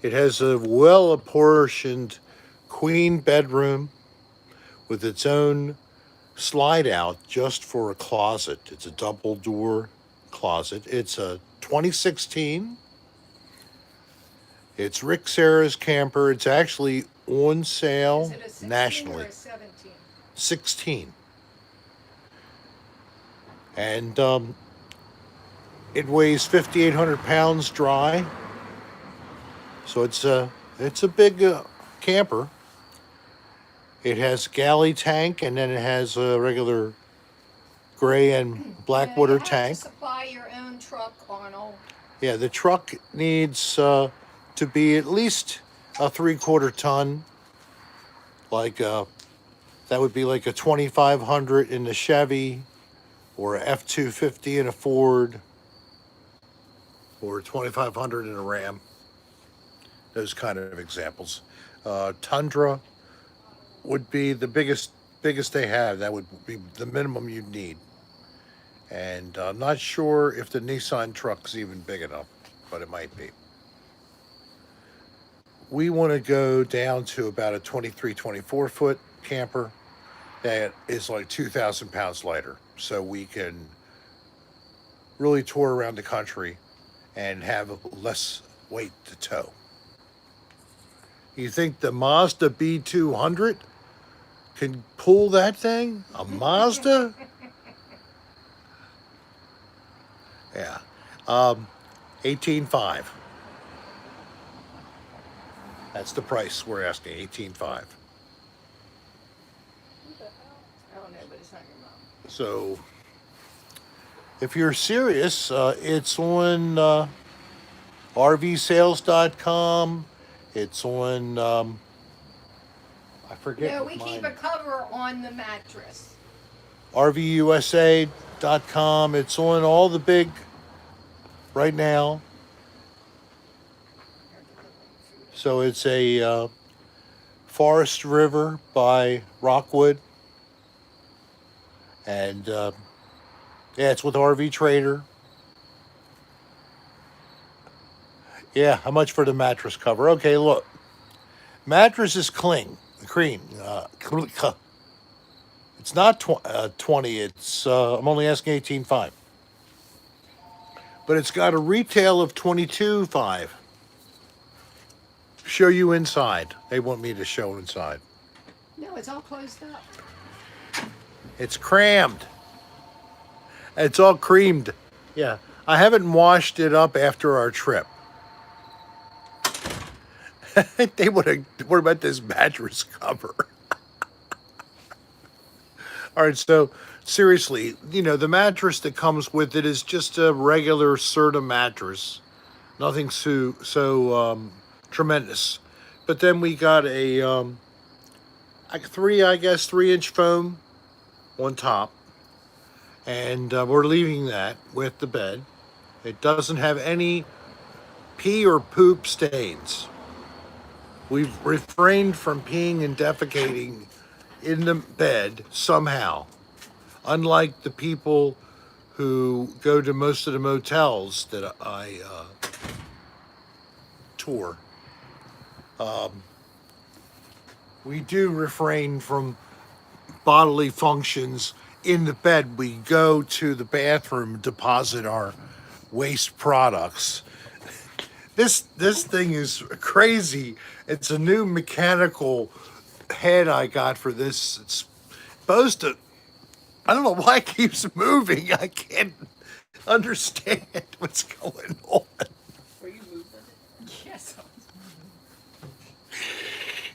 It has a well apportioned queen bedroom with its own slide out just for a closet. It's a double door closet. It's a 2016. It's Rick Serra's camper. It's actually on sale Is it a 16 nationally. or a 17? 16. And it weighs 5,800 pounds dry. So it's a big camper. It has galley tank, and then it has a regular gray and black Yeah, water you have tank. to supply your own truck, Arnold. Yeah, the truck needs to be at least a 3/4 ton. Like that would be like a 2500 in the Chevy, or a F-250 in a Ford, or a 2500 in a Ram. Those kind of examples. Tundra would be the biggest biggest they have. That would be the minimum you'd need. And I'm not sure if the Nissan truck's even big enough, but it might be. We want to go down to about a 23, 24 foot camper that is like 2,000 pounds lighter. So we can really tour around the country and have less weight to tow. You think the Mazda B200 can pull that thing? A Mazda? Yeah. 18.5. That's the price we're asking, 18.5. What the hell? I don't know, but it's not your mom. So if you're serious, it's on rvsales.com. It's on I forget. No, what we keep mine- a cover on the mattress. rvusa.com. It's on all the big right now. So it's a Forest River by Rockwood. And yeah, it's with RV Trader. Yeah, how much for the mattress cover? Okay, look. Mattress is cream. It's not 20. It's I'm only asking 18.5. But it's got a retail of 22.5. Show you inside. They want me to show inside. No, it's all closed up. It's crammed. It's all creamed. Yeah. I haven't washed it up after our trip. They would have. What about this mattress cover? All right. So seriously, the mattress that comes with it is just a regular Serta mattress. Nothing so tremendous. But then we got a like 3-inch foam on top, and we're leaving that with the bed. It doesn't have any pee or poop stains. We've refrained from peeing and defecating in the bed somehow. Unlike the people who go to most of the motels that I tour, we do refrain from bodily functions in the bed. We go to the bathroom, deposit our waste products. This thing is crazy. It's a new mechanical head I got for this. It's supposed to. I don't know why it keeps moving. I can't understand what's going on. Were you moving it? Yes.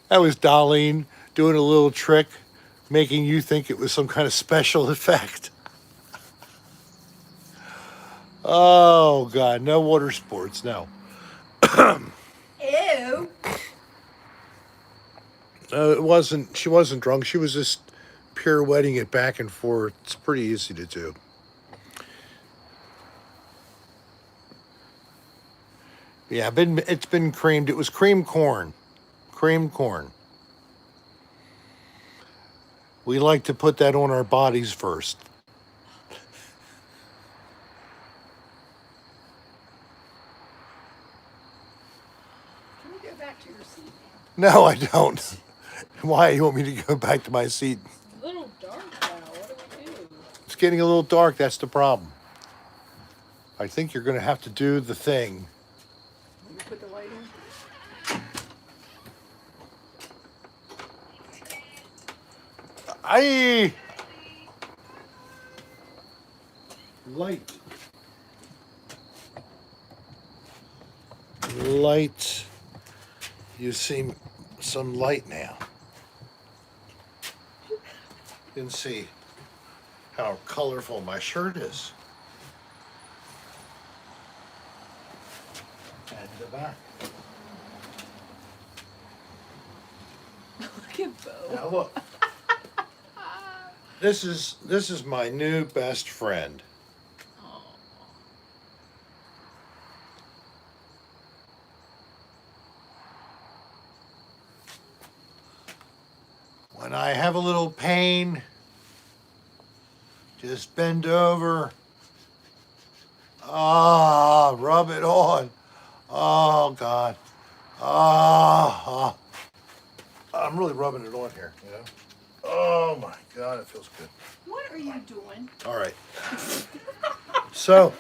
That was Dolline doing a little trick, making you think it was some kind of special effect. Oh God, no water sports, no. Ew. It wasn't. She wasn't drunk. She was just pirouetting it back and forth. It's pretty easy to do. Yeah, it's been creamed. It was creamed corn. Creamed corn. We like to put that on our bodies first. Can you go back to your seat now? No, I don't. Why? You want me to go back to my seat? It's a little dark now. What do we do? It's getting a little dark. That's the problem. I think you're going to have to do the thing. Will you put the light on? Light. You see some light now. You can see how colorful my shirt is. And the back. Look at Bo. Now look. This is my new best friend. When I have a little pain, just bend over. Ah, rub it on. Oh, God. Ah, I'm really rubbing it on here, you know? Oh, my God, it feels good. What are you doing? All right. So,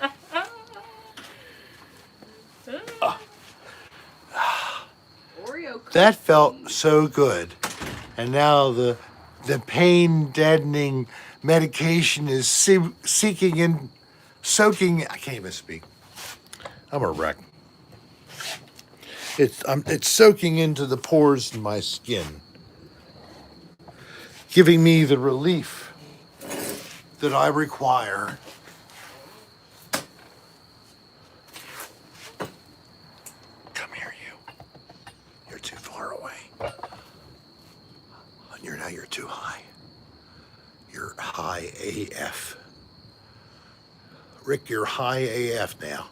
Oreo cookie. that felt so good. And now the pain deadening medication is seeking in, soaking. I can't even speak. I'm a wreck. It's soaking into the pores in my skin, giving me the relief that I require. Come here, you. You're too far away. You're too high. You're high AF. Rick, you're high AF now.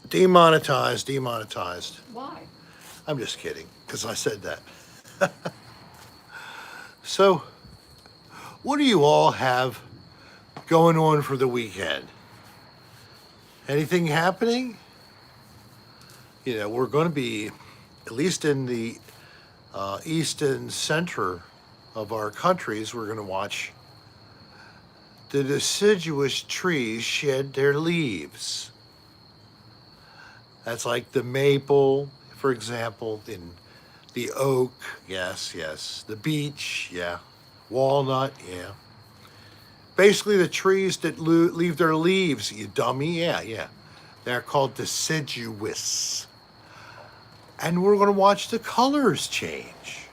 Demonetized. Why? I'm just kidding, because I said that. So, what do you all have going on for the weekend? Anything happening? You know, we're going to be, at least in the east and center of our countries, we're going to watch the deciduous trees shed their leaves. That's like the maple, for example, in the oak, yes. The beech, yeah. Walnut, yeah. Basically, the trees that leave their leaves, you dummy, yeah. They're called deciduous. And we're going to watch the colors change.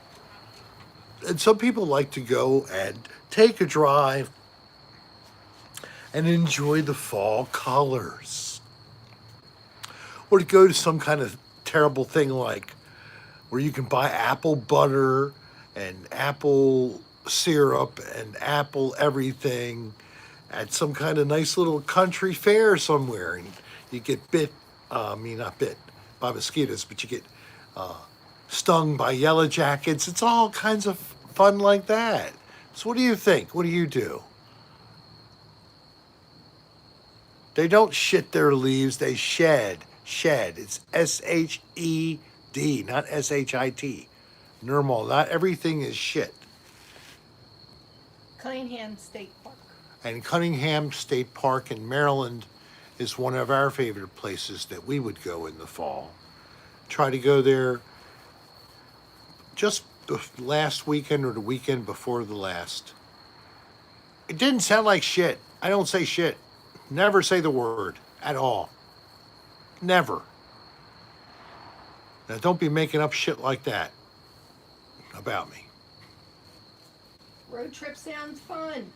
And some people like to go and take a drive and enjoy the fall colors. Or to go to some kind of terrible thing like where you can buy apple butter and apple syrup and apple everything at some kind of nice little country fair somewhere. And you get not bit by mosquitoes, but you get stung by yellow jackets. It's all kinds of fun like that. So what do you think? What do you do? They don't shit their leaves, they shed. It's SHED, not SHIT. Normal. Not everything is shit. Cunningham State Park. And Cunningham State Park in Maryland is one of our favorite places that we would go in the fall. Try to go there just the last weekend or the weekend before the last. It didn't sound like shit. I don't say shit. Never say the word at all. Never. Now don't be making up shit like that about me. Road trip sounds fun.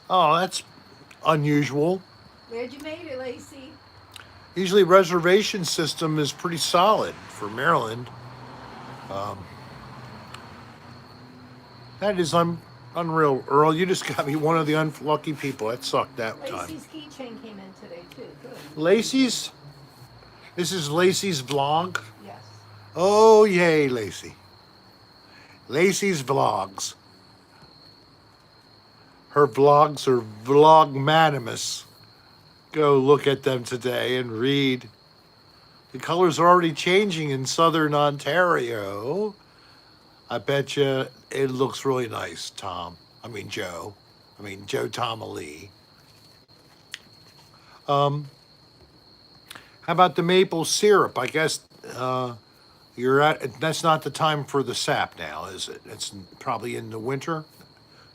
Oh, that's unusual. Glad you made it, Lacey. Usually reservation system is pretty solid for Maryland. That is unreal. Earl, you just got me one of the unlucky people. That sucked that time. Lacey's keychain came in today too. Good. Lacey's? This is Lacey's vlog? Yes. Oh, yay, Lacey. Lacey's vlogs. Her vlogs are vlogmanimous. Go look at them today and read. The colors are already changing in southern Ontario. I bet you it looks really nice, Joe. Joe Lee. How about the maple syrup? I guess that's not the time for the sap now, is it? It's probably in the winter.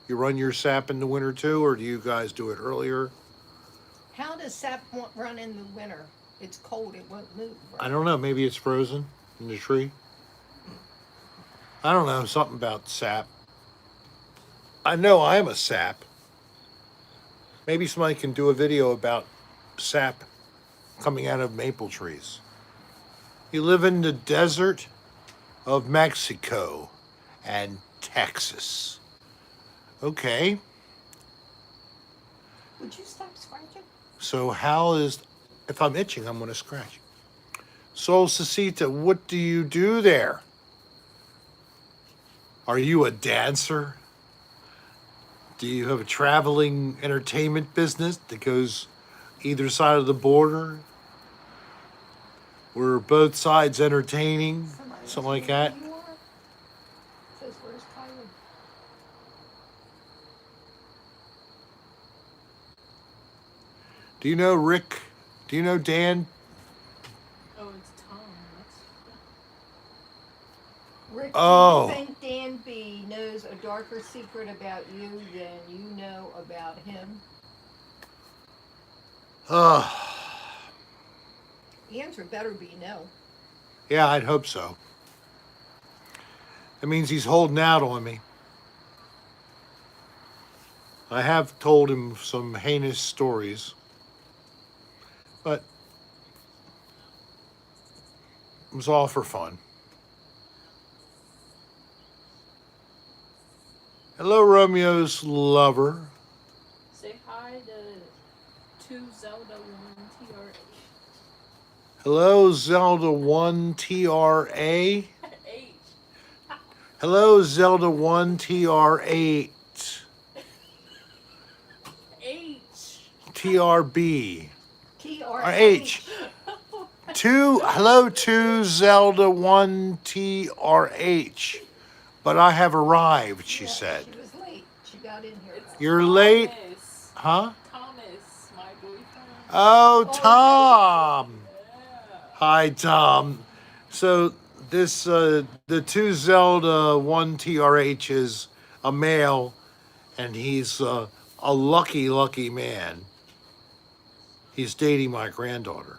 You run your sap in the winter too, or do you guys do it earlier? How does sap run in the winter? It's cold, it won't move. Right? I don't know. Maybe it's frozen in the tree. I don't know. Something about sap. I know I am a sap. Maybe somebody can do a video about sap coming out of maple trees. You live in the desert of Mexico and Texas. Okay. Would you stop scratching? So if I'm itching, I'm going to scratch. Solcita, what do you do there? Are you a dancer? Do you have a traveling entertainment business that goes either side of the border? Where both sides entertaining? Somebody Something like asked me that? who you are. Says, where's Kylie? Do you know Rick? Do you know Dan? Oh, it's Tom. That's Rick, Oh. do you think Dan B knows a darker secret about you than you know about him? Uh, The answer better be no. yeah, I'd hope so. That means he's holding out on me. I have told him some heinous stories, but it was all for fun. Hello, Romeo's lover. say hi to Zelda 1 Hello, Zelda 1 TRA. H. Hello, Zelda 1 TR8. H. TRB. Or TRH. H. Hello to Zelda 1 TRH. But I have arrived, she said. She was late. She got in here. It's You're late? Thomas. Huh? Thomas, my boyfriend. Oh, Oh, Tom. Yeah. Hi, Tom. So this the 2 Zelda 1 TRH is a male, and he's a lucky man. He's dating my granddaughter,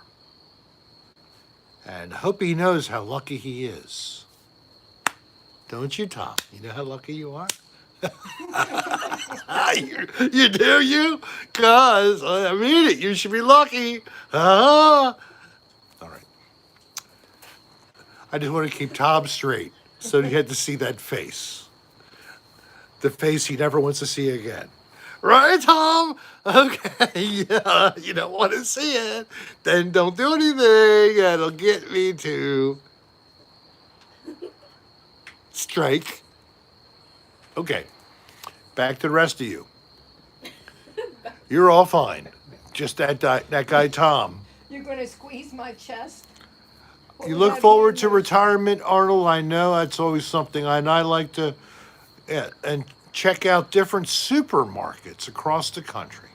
and hope he knows how lucky he is. Don't you, Tom? You know how lucky you are. you do, you? Cause I mean it. You should be lucky. Ah. All right. I just want to keep Tom straight, so he had to see that face. The face he never wants to see again. Right, Tom? Okay, yeah, you don't want to see it. Then don't do anything. That'll get me to strike. Okay, back to the rest of you. You're all fine. Just that guy, Tom. You're going to squeeze my chest? What You would look that be forward in to my- retirement, Arnold. I know that's always something, and I like to and check out different supermarkets across the country.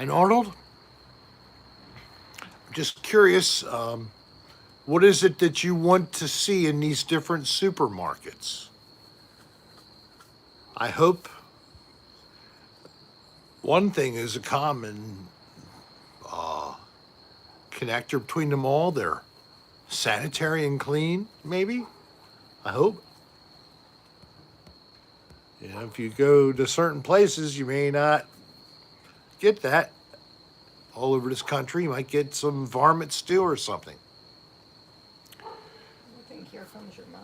And Arnold, I'm just curious, what is it that you want to see in these different supermarkets? I hope one thing is a common connector between them all. They're sanitary and clean, maybe? I hope. You know, if you go to certain places, you may not get that. All over this country, you might get some varmint stew or something. I think here comes your mom.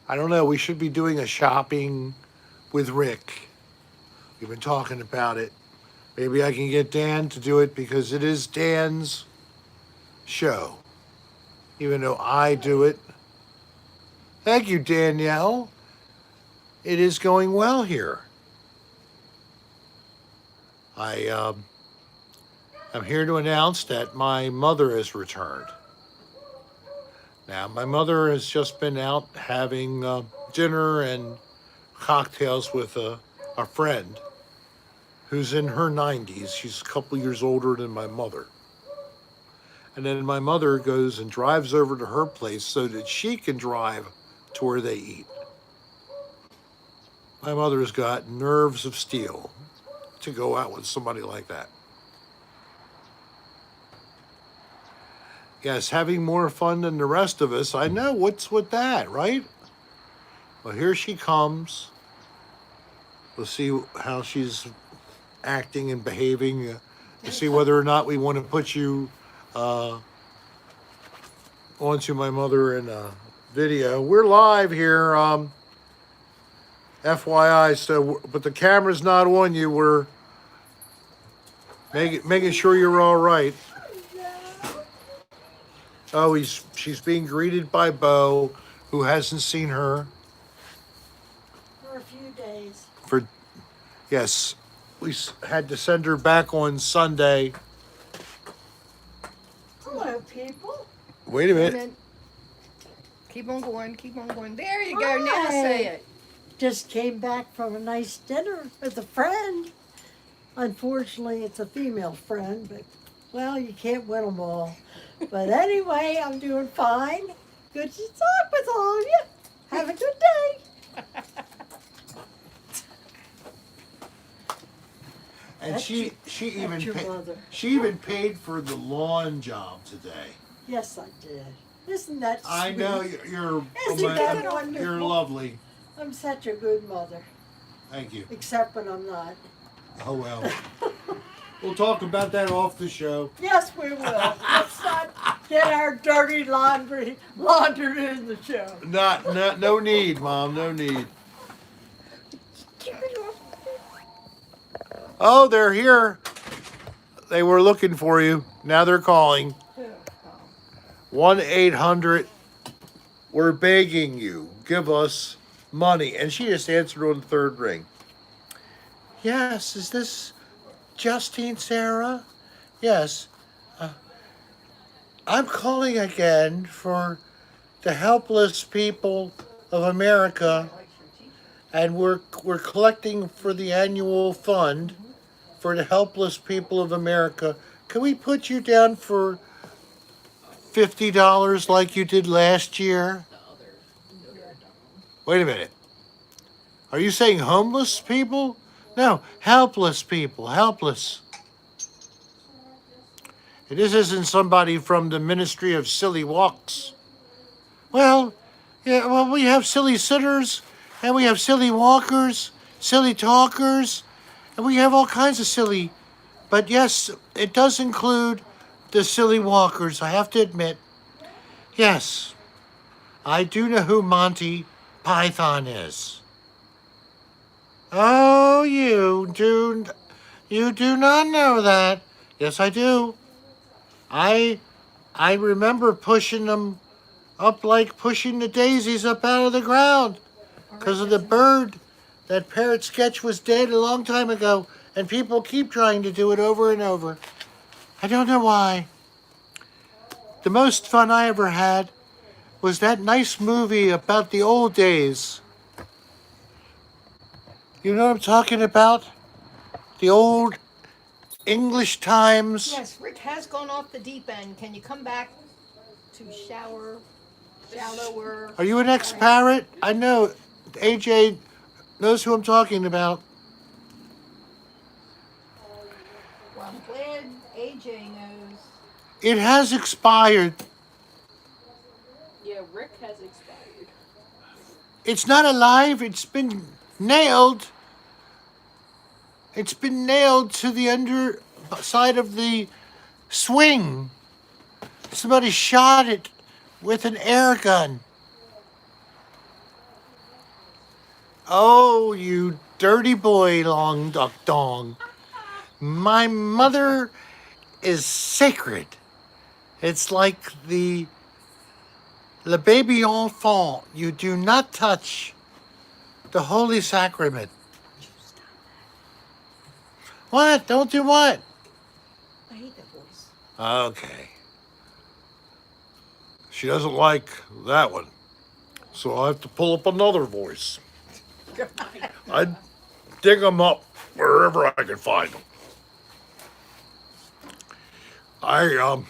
I don't know. We should be doing a shopping with Rick. We've been talking about it. Maybe I can get Dan to do it because it is Dan's show, even though I do it. Thank you, Danielle. It is going well here. I'm here to announce that my mother has returned. Now, my mother has just been out having dinner and cocktails with a friend who's in her 90s. She's a couple years older than my mother. And then my mother goes and drives over to her place so that she can drive to where they eat. My mother's got nerves of steel to go out with somebody like that. Yes, having more fun than the rest of us. I know, what's with that, right? Well, here she comes. We'll see how she's acting and behaving to see whether or not we want to put you onto my mother in a video. We're live here, FYI, so, but the camera's not on you. Making sure you're all right. No. Oh, she's being greeted by Bo, who hasn't seen her For a few days. for. Yes, had to send her back on Sunday. Hello, people. Wait a And minute. then keep on going, keep on going. There you go. Now say Hi. it. Just came back from a nice dinner with a friend. Unfortunately, it's a female friend, but well, you can't win them all. But anyway, I'm doing fine. Good to talk with all of you. Have a good day. And That's she that's your mother. she even paid for the lawn job today. Yes, I did. Isn't that sweet? I know you're Isn't that wonderful? you're lovely. I'm such a good mother, Thank you. except when I'm not. Oh well. We'll talk about that off the show. Yes, we will. Let's not get our dirty laundry laundered in the show. No need, Mom. No need. Keep it off. Oh, they're here. They were looking for you. Now they're calling. 1-800. We're begging you. Give us money. And she just answered on the third ring. Yes, is this Justine Sarah? Yes. I'm calling again for the helpless people of America, and we're collecting for the annual fund for the helpless people of America. Can we put you down for $50 like you did last year? The other dog. Wait a minute. Are you saying homeless people? No, helpless people. Helpless. This isn't somebody from the Ministry of Silly Walks. Well, yeah, well, we have silly sitters, and we have silly walkers, silly talkers, and we have all kinds of silly. But yes, it does include the silly walkers, I have to admit. Yes, I do know who Monty Python is. Oh, you do not know that. Yes, I do. I remember pushing them up like pushing the daisies up out of the ground because of the bird. That parrot sketch was dead a long time ago, and people keep trying to do it over and over. I don't know why. The most fun I ever had was that nice movie about the old days. You know what I'm talking about? The old English times. Yes, Rick has gone off the deep end. Can you come back to shallower? Are you an ex-parrot? I know. AJ knows who I'm talking about. Well, I'm glad AJ knows. It has expired. Yeah, Rick has expired. It's not alive. It's been nailed. It's been nailed to the underside of the swing. Somebody shot it with an air gun. Oh, you dirty boy, long duck dong. My mother is sacred. It's like the Le Baby Enfant. You do not touch the Holy Sacrament. What? Don't do what? I hate that voice. Okay. She doesn't like that one. So I have to pull up another voice. I dig them up wherever I can find them. I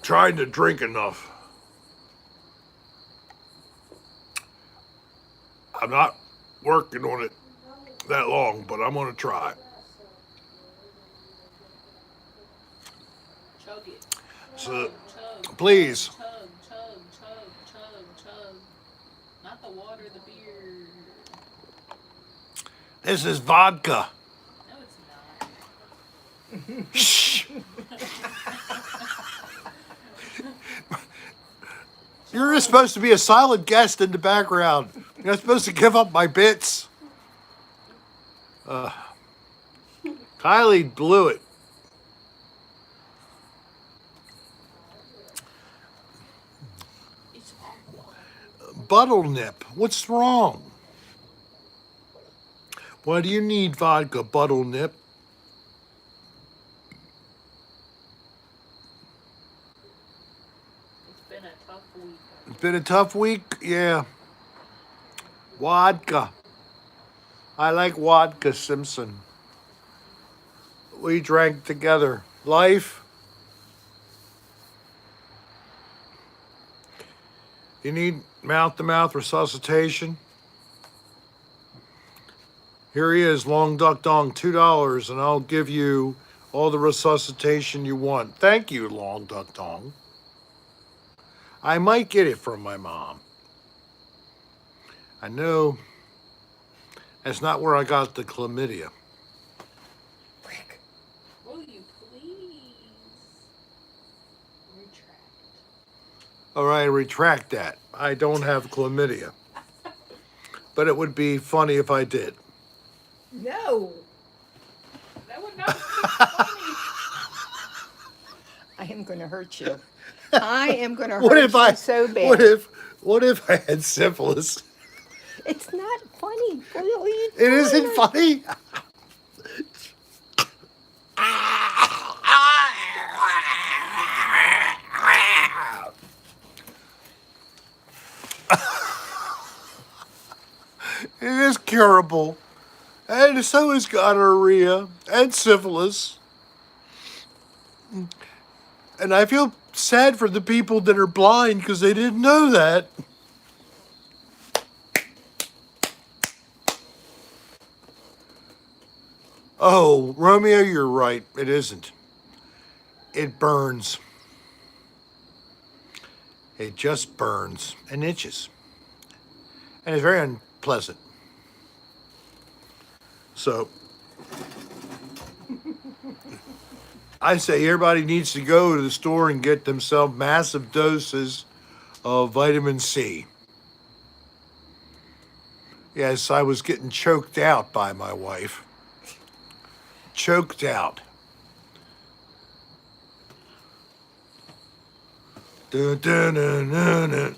trying to drink enough. I'm not working on it that long, but I'm gonna try. Chug it. So Chug. please. Chug, chug, chug, chug, chug. Not the water, the beer. This is vodka. No, it's not. Shh. You're supposed to be a silent guest in the background. You're not supposed to give up my bits. Kylie blew it. It's awful. Bottle nip. What's wrong? Why do you need vodka, bottle nip? It's been a tough week. It's been a tough week. Yeah. Vodka. I like vodka, Simpson. We drank together. Life. You need mouth-to-mouth resuscitation. Here he is, Long Duck Dong, $2, and I'll give you all the resuscitation you want. Thank you, Long Duck Dong. I might get it from my mom. I know that's not where I got the chlamydia. Frick. Will you please retract? All right, I retract that. I don't have chlamydia. But it would be funny if I did. No. That would not be funny. I am going to hurt you. I am going to What hurt if you I so bad. what if I had syphilis? It's not funny. What are you It doing? isn't funny. It is curable. And so is gonorrhea and syphilis. And I feel sad for the people that are blind because they didn't know that. Oh, Romeo, you're right. It isn't. It burns. It just burns and itches. And it's very unpleasant. So, I say everybody needs to go to the store and get themselves massive doses of vitamin C. Yes, I was getting choked out by my wife. Choked out. Dun, dun, dun, dun, dun.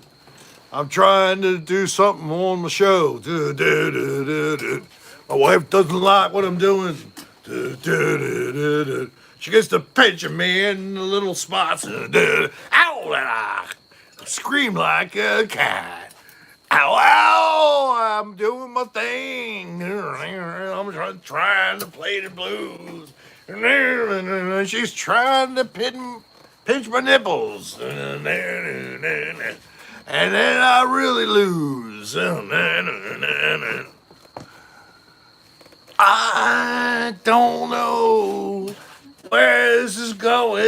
I'm trying to do something on my show. Dun, dun, dun, dun, dun. My wife doesn't like what I'm doing. Dun, dun, dun, dun, dun. She gets to pinching me in the little spots. Dun, dun. Ow! I scream like a cat. Ow, ow, I'm doing my thing. I'm trying to play the blues. She's trying to pinch my nipples. And then I really lose. I don't know where this is going.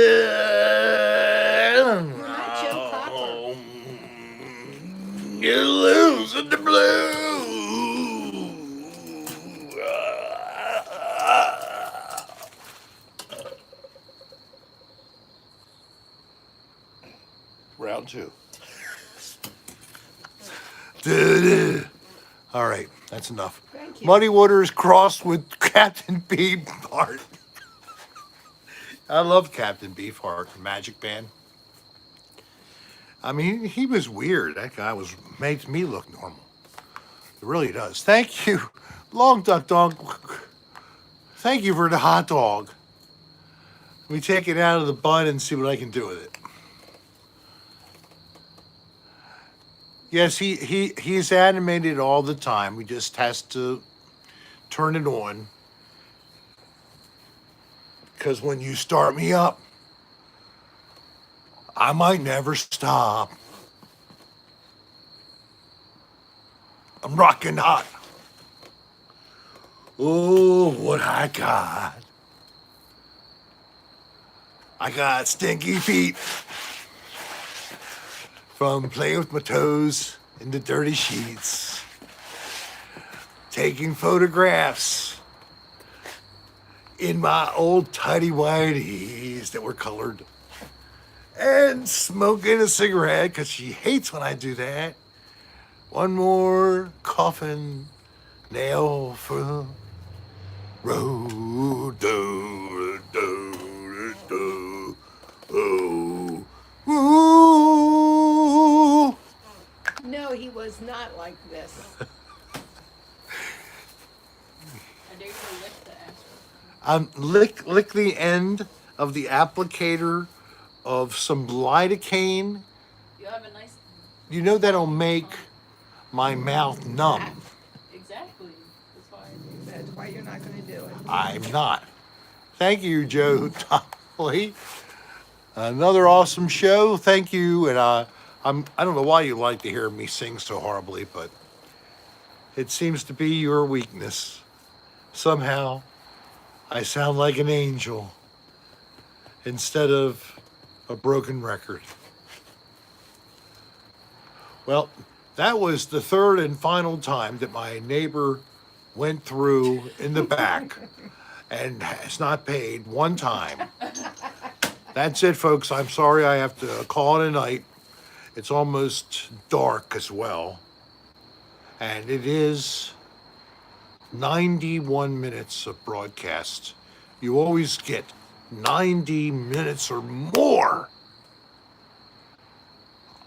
not Joe Cocker. You're losing the blue. Round two. All right, that's enough. Thank you. Muddy Waters crossed with Captain Beefheart. I love Captain Beefheart, the Magic Band. I mean, he was weird. That guy makes me look normal. It really does. Thank you, Long Duck Dog. Thank you for the hot dog. Let me take it out of the bun and see what I can do with it. Yes, he's animated all the time. He just has to turn it on. Because when you start me up, I might never stop. I'm rocking hot. Oh, what I got. I got stinky feet from playing with my toes in the dirty sheets, taking photographs in my old tidy whities that were colored, and smoking a cigarette because she hates when I do that. One more coffin nail for the road. do, do, do, ooh, ooh. No, he was not like this. I dare you to lick the asshole. Lick the end of the applicator of some lidocaine. You have a nice. You know that'll make my mouth numb. Exactly. That's why I do. That's why you're not going to do it. I'm not. Thank you, Joe Tolley. Another awesome show. Thank you. And I don't know why you like to hear me sing so horribly, but it seems to be your weakness. Somehow, I sound like an angel instead of a broken record. Well, that was the third and final time that my neighbor went through in the back and has not paid one time. That's it, folks. I'm sorry I have to call it a night. It's almost dark as well. And it is 91 minutes of broadcast. You always get 90 minutes or more.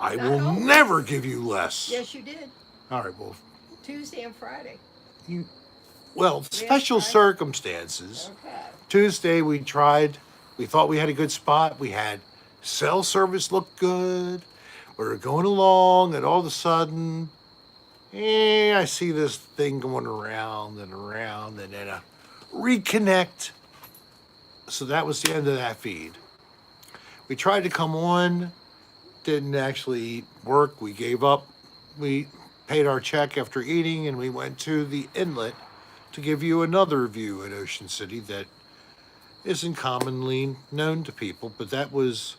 I Not will always. never give you less. Yes, you did. All right, well, Tuesday and Friday. special Friday. circumstances. Okay. Tuesday we thought we had a good spot. We had cell service looked good. We were going along, and all of a sudden, I see this thing going around, and then a reconnect. So that was the end of that feed. We tried to come on, didn't actually work. We gave up. We paid our check after eating, and we went to the inlet to give you another view at Ocean City that isn't commonly known to people, but that was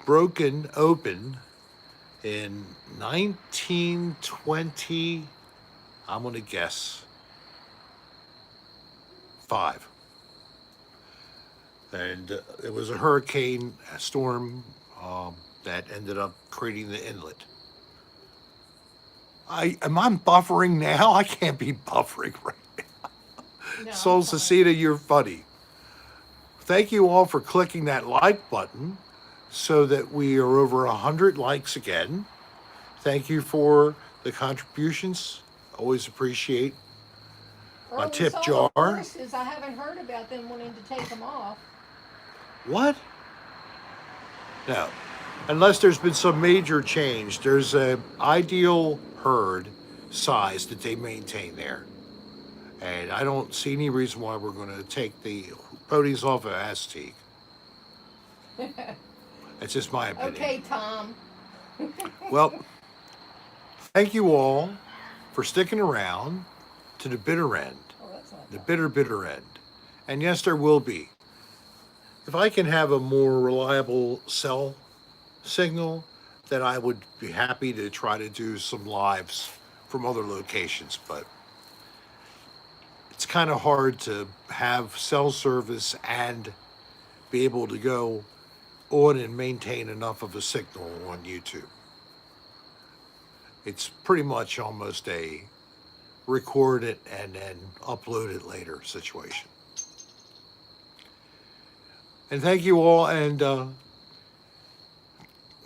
broken open in 1920, I'm going to guess, 5. And it was a hurricane storm that ended up creating the inlet. Am I buffering now? I can't be buffering right now. No, Sol I'm fine. Cecita, you're funny. Thank you all for clicking that like button so that we are over 100 likes again. Thank you for the contributions. Always appreciate my Well, tip we saw jar. the horses. I haven't heard about them wanting to take them off. What? No. Unless there's been some major change, there's an ideal herd size that they maintain there. And I don't see any reason why we're going to take the ponies off of Aztec. That's just my opinion. Okay, Tom. Well, thank you all for sticking around to the bitter end. Oh, that's not The Tom. bitter, bitter end. And yes, there will be. If I can have a more reliable cell signal, then I would be happy to try to do some lives from other locations. But it's kind of hard to have cell service and be able to go on and maintain enough of a signal on YouTube. It's pretty much almost a record it and then upload it later situation. And thank you all. And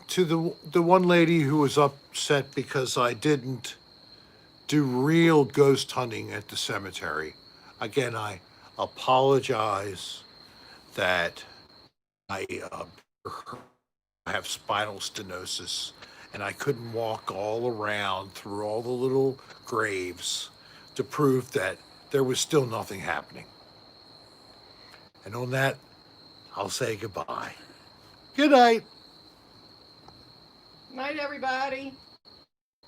to the one lady who was upset because I didn't do real ghost hunting at the cemetery. Again, I apologize that I have spinal stenosis and I couldn't walk all around through all the little graves to prove that there was still nothing happening. And on that, I'll say goodbye. Good night. Night, everybody.